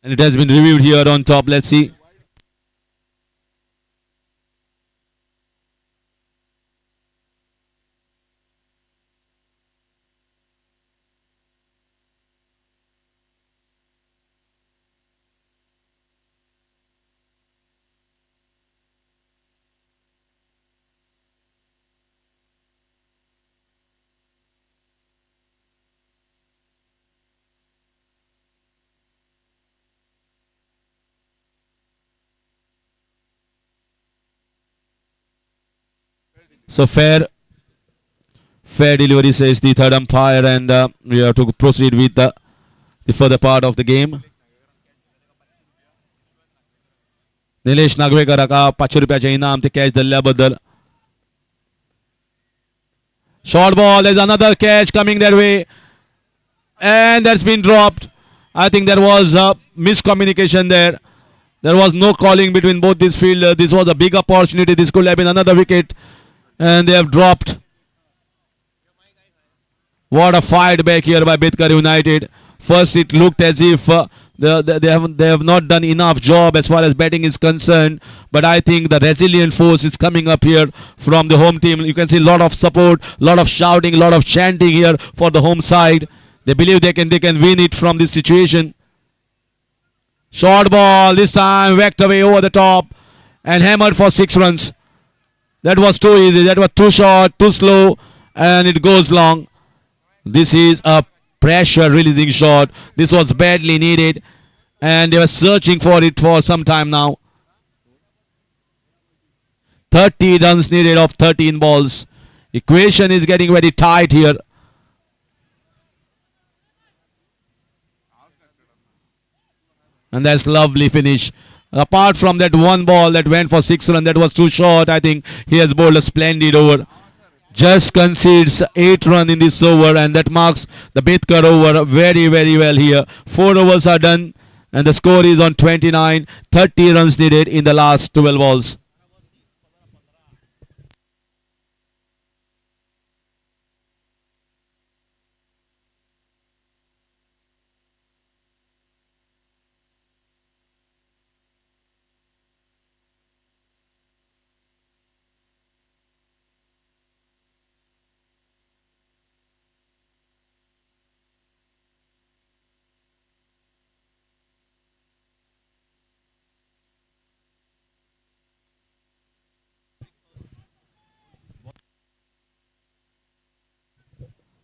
And it has been reviewed here on top. Let's see. So fair delivery, says the third umpire, and we have to proceed with the further part of the game. Nilesh नागवेकराका 500 रुपयाचे इनाम ते catch धरल्याबद्दल. Short ball, there's another catch coming that way, and that's been dropped. I think there was miscommunication there. There was no calling between both these fielders. This was a big opportunity. This could have been another wicket, and they have dropped. What a fight back here by Bedkar United. First it looked as if They have not done enough job as far as batting is concerned. But I think the resilient force is coming up here from the home team. You can see a lot of support, lot of shouting, lot of chanting here for the home side. They believe they can win it from this situation. Short ball this time whacked away over the top and hammered for 6 runs. That was too easy. That was too short, too slow, and it goes long. This is a pressure releasing shot. This was badly needed, and they were searching for it for some time now. 30 runs needed of 13 balls. Equation is getting very tight here. And that's lovely finish. Apart from that one ball that went for 6 runs, that was too short. I think he has bowled a splendid over. Just concedes 8 runs in this over, and that marks the Bidkar over very, very well here. 4 overs are done, and the score is on 29. 30 runs needed in the last 12 balls.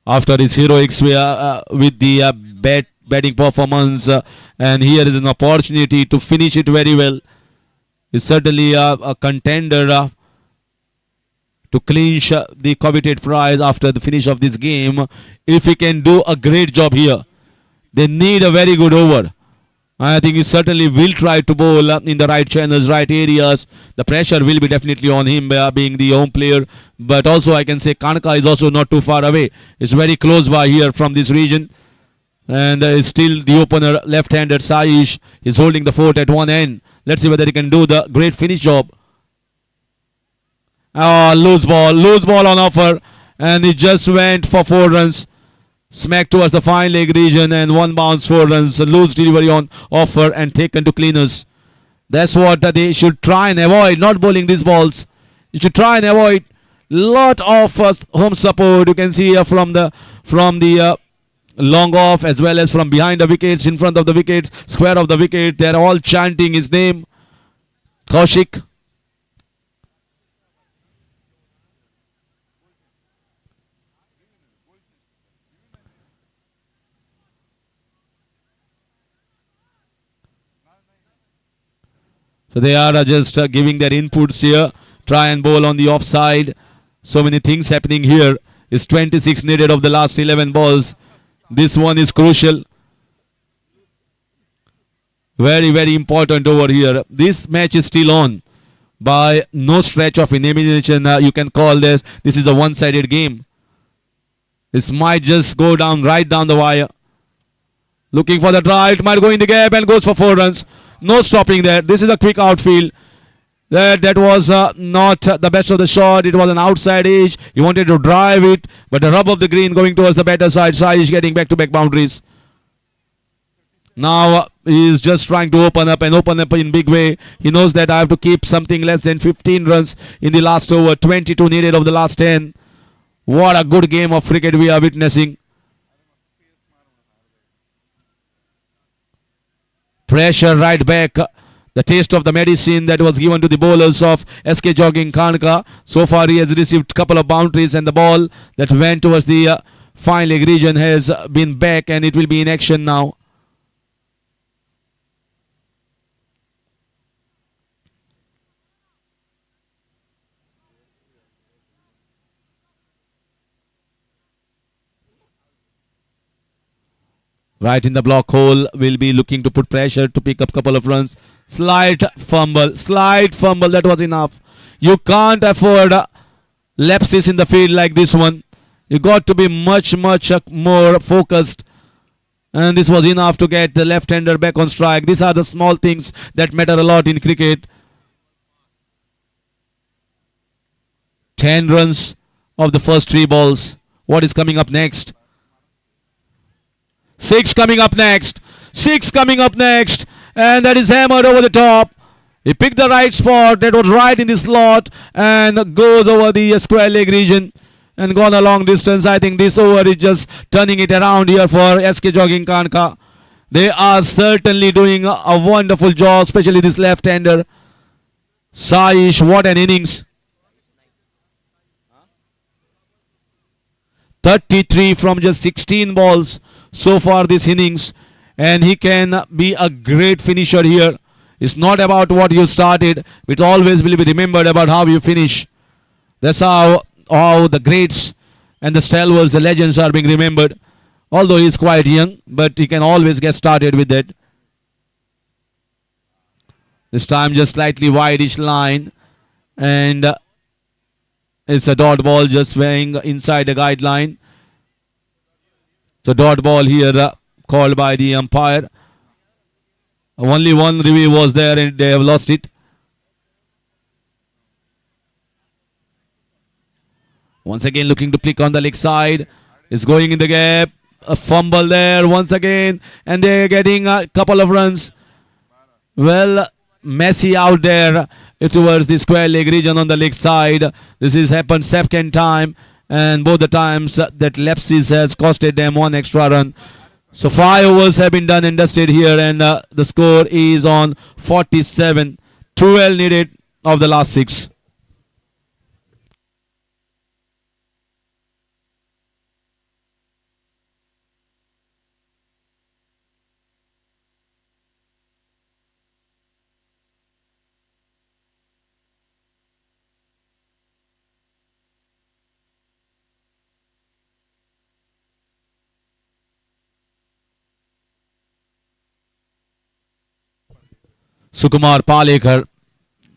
After his heroics with the batting performance, and here is an opportunity to finish it very well. Is certainly a contender to clinch the coveted prize after the finish of this game. If he can do a great job here, they need a very good over. I think he certainly will try to bowl in the right channels, right areas. The pressure will be definitely on him being the home player. But also I can say Kanka is also not too far away. It's very close by here from this region. And still the opener left-hander Saish is holding the fort at one end. Let's see whether he can do the great finish job. Loose ball on offer. And he just went for 4 runs. Smacked towards the fine leg region, and 1 bounce, 4 runs. Loose delivery on offer and taken to cleaners. That's what they should try and avoid, not bowling these balls. You should try and avoid lot of home support. You can see from the long off as well as from behind the wickets, in front of the wickets, square of the wicket. They're all chanting his name. Kaushik. So they are just giving their inputs here. Try and bowl on the offside. So many things happening here. It's 26 needed of the last 11 balls. This one is crucial. Very, very important over here. This match is still on. By no stretch of imagination, you can call this. This is a one-sided game. This might just go down right down the wire. Looking for the drive. It might go in the gap and goes for 4 runs. No stopping there. This is a quick outfield. That was not the best of the shot. It was an outside edge. He wanted to drive it, but the rub of the green going towards the better side. Saish getting back-to-back boundaries. Now he is just trying to open up in big way. He knows that I have to keep something less than 15 runs in the last over. 22 needed of the last 10. What a good game of cricket we are witnessing. Pressure right back. The taste of the medicine that was given to the bowlers of SK Jogging Kanka. So far he has received a couple of boundaries, and the ball that went towards the fine leg region has been back, and it will be in action now. Right in the block hole, will be looking to put pressure to pick up a couple of runs. Slight fumble, that was enough. You can't afford lapses in the field like this one. You got to be much more focused. And this was enough to get the left-hander back on strike. These are the small things that matter a lot in cricket. 10 runs of the first 3 balls. What is coming up next? Six coming up next. Six coming up next. And that is hammered over the top. He picked the right spot. That was right in the slot. And goes over the square leg region. And gone a long distance. I think this over is just turning it around here for SK Jogging Kanka. They are certainly doing a wonderful job. Especially this left-hander. Saish, what an innings. 33 from just 16 balls so far this innings, and he can be a great finisher here. It's not about what you started, it always will be remembered about how you finish. That's how the greats and the stalwarts, the legends are being remembered. Although he's quite young, but he can always get started with that. This time just slightly wideish line, and it's a dot ball just swaying inside the guideline. So dot ball here called by the umpire. Only one review was there and they have lost it. Once again looking to flick on the leg side. It's going in the gap. A fumble there once again. And they're getting a couple of runs. Well, Messi out there towards the square leg region on the leg side. This has happened second time, and both the times that lapses has costed them one extra run. So 5 overs have been done and dusted here, and the score is on 47. 12 needed of the last 6. Sukumar Palekar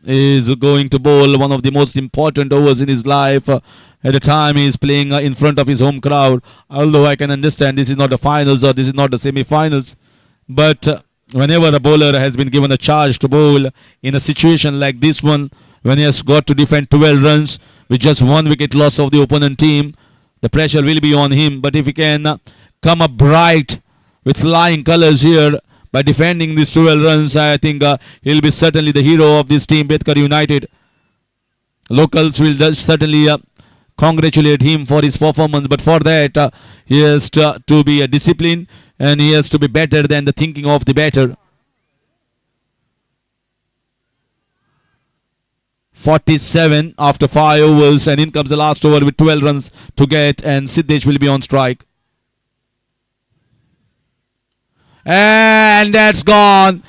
is going to bowl one of the most important overs in his life. At the time he is playing in front of his home crowd. Although I can understand this is not the finals or this is not the semi-finals. But whenever a bowler has been given a charge to bowl in a situation like this one, when he has got to defend 12 runs with just 1 wicket loss of the opponent team, the pressure will be on him. But if he can come up bright with flying colours here, by defending these 12 runs, I think he'll be certainly the hero of this team, Bedkar United. Locals will certainly congratulate him for his performance, but for that he has to be a discipline and he has to be better than the thinking of the batter. 47 after 5 overs, and in comes the last over with 12 runs to get, and Siddesh will be on strike. And that's gone.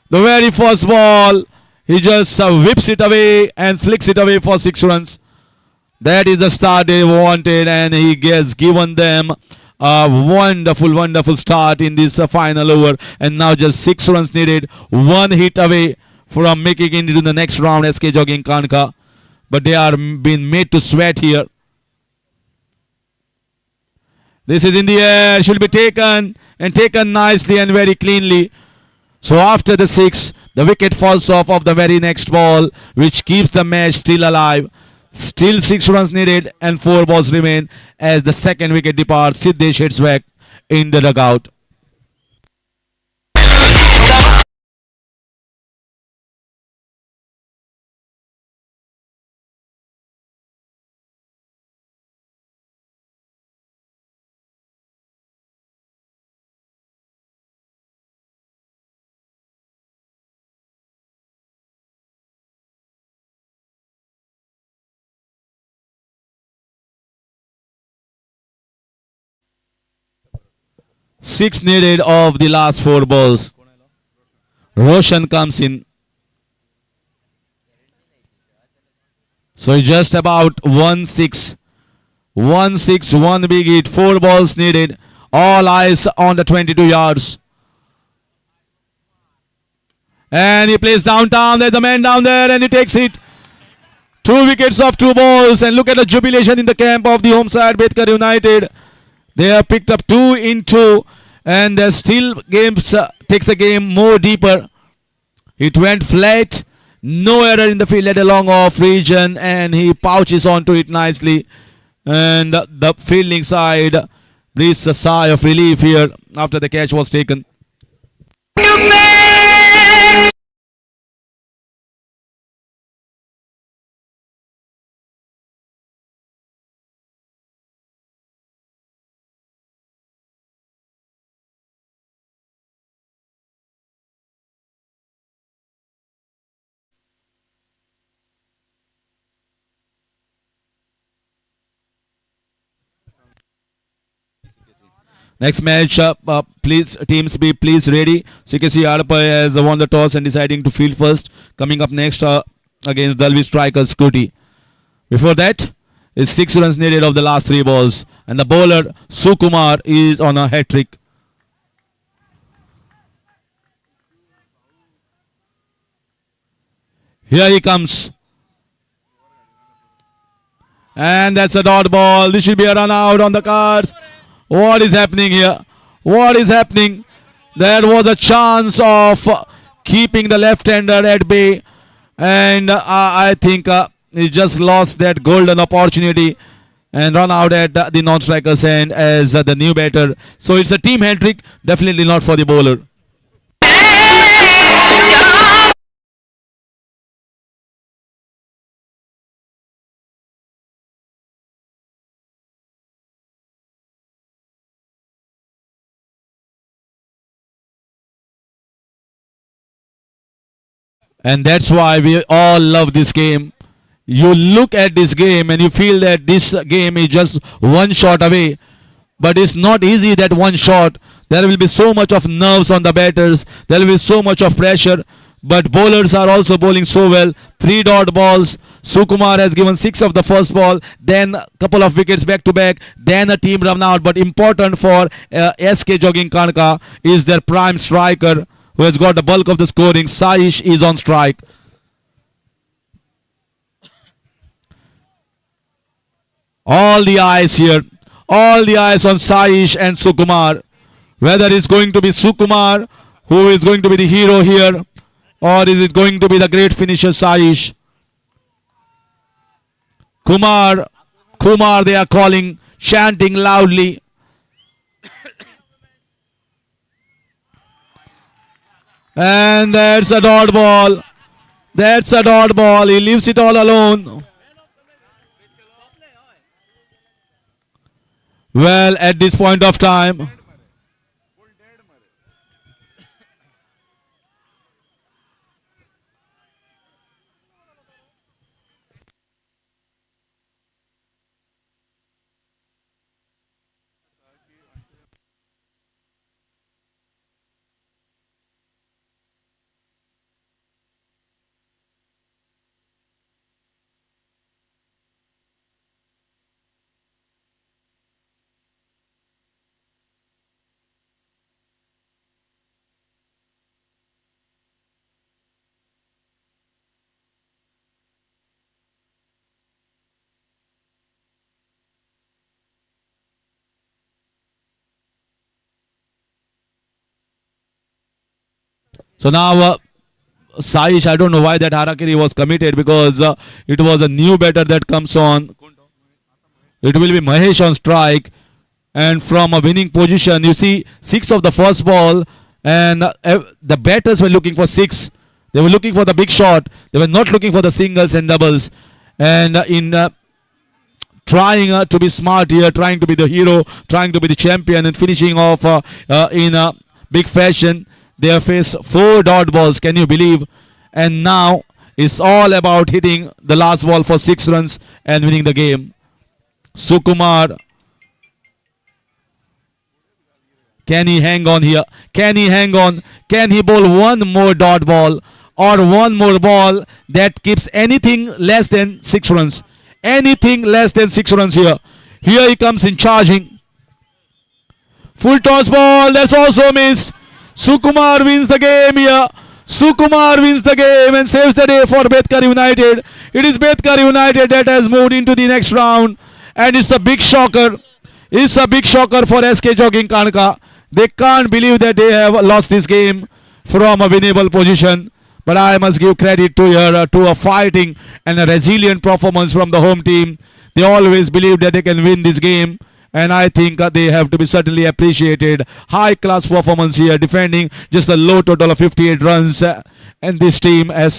The very first ball, he just whips it away and flicks it away for 6 runs. That is the start they wanted, and he has given them a wonderful start in this final over. And now just 6 runs needed, 1 hit away from making it into the next round, SK Jogging Kanka. But they are being made to sweat here. This is in the air, should be taken. And taken nicely and very cleanly. So after the 6, the wicket falls off of the very next ball, which keeps the match still alive. Still 6 runs needed and 4 balls remain as the second wicket departs. Siddesh hits back in the dugout. Six needed of the last 4 balls. Roshan comes in. So just about 1-6. 1-6, 1 big hit, 4 balls needed. All eyes on the 22 yards. And he plays downtown. There's a man down there and he takes it. 2 wickets of 2 balls. And look at the jubilation in the camp of the home side, Bedkar United. They have picked up 2 in 2. And still games takes the game more deeper. It went flat. No error in the field at a long off region. And he pouches onto it nicely. And the fielding side breathes a sigh of relief here after the catch was taken. Next match, please teams be please ready. CKC Adapa has won the toss and deciding to field first. Coming up next against Dalvi strikers Scooty. Before that is 6 runs needed of the last 3 balls, and the bowler Sukumar is on a hat trick. Here he comes. And that's a dot ball. This should be a run out on the cards. What is happening here? What is happening? There was a chance of keeping the left-hander at bay. And I think he just lost that golden opportunity and run out at the non-striker's end as the new batter. So it's a team hat trick. Definitely not for the bowler. And that's why we all love this game. You look at this game and you feel that this game is just one shot away. But it's not easy, that one shot. There will be so much of nerves on the batters. There will be so much of pressure. But bowlers are also bowling so well. 3 dot balls. Sukumar has given 6 of the first ball. Then a couple of wickets back to back. Then a team run out. But important for SK Jogging Kanka is their prime striker, who has got the bulk of the scoring. Saish is on strike. All the eyes here. All the eyes on Saish and Sukumar. Whether it's going to be Sukumar who is going to be the hero here, or is it going to be the great finisher Saish? Kumar, they are calling, chanting loudly. And that's a dot ball. That's a dot ball. He leaves it all alone. Well, at this point of time, so now Saish, I don't know why that Harakiri was committed, because it was a new batter that comes on. It will be Mahesh on strike, and from a winning position, you see 6 of the first ball, and the batters were looking for 6. They were looking for the big shot. They were not looking for the singles and doubles. And in trying to be smart here, trying to be the hero, trying to be the champion, and finishing off in a big fashion, they have faced 4 dot balls. Can you believe? And now it's all about hitting the last ball for 6 runs and winning the game. Sukumar, can he hang on here? Can he hang on? Can he bowl one more dot ball, or one more ball that keeps anything less than 6 runs? Anything less than 6 runs here. Here he comes in charging. Full toss ball. That's also missed. Sukumar wins the game here. Sukumar wins the game and saves the day for Bedkar United. It is Bedkar United that has moved into the next round. And it's a big shocker. It's a big shocker for SK Jogging Kanka. They can't believe that they have lost this game from a winnable position. But I must give credit to a fighting and a resilient performance from the home team. They always believe that they can win this game. and I think they have to be certainly appreciated. High class performance here, defending just a low total of 58 runs, and this team has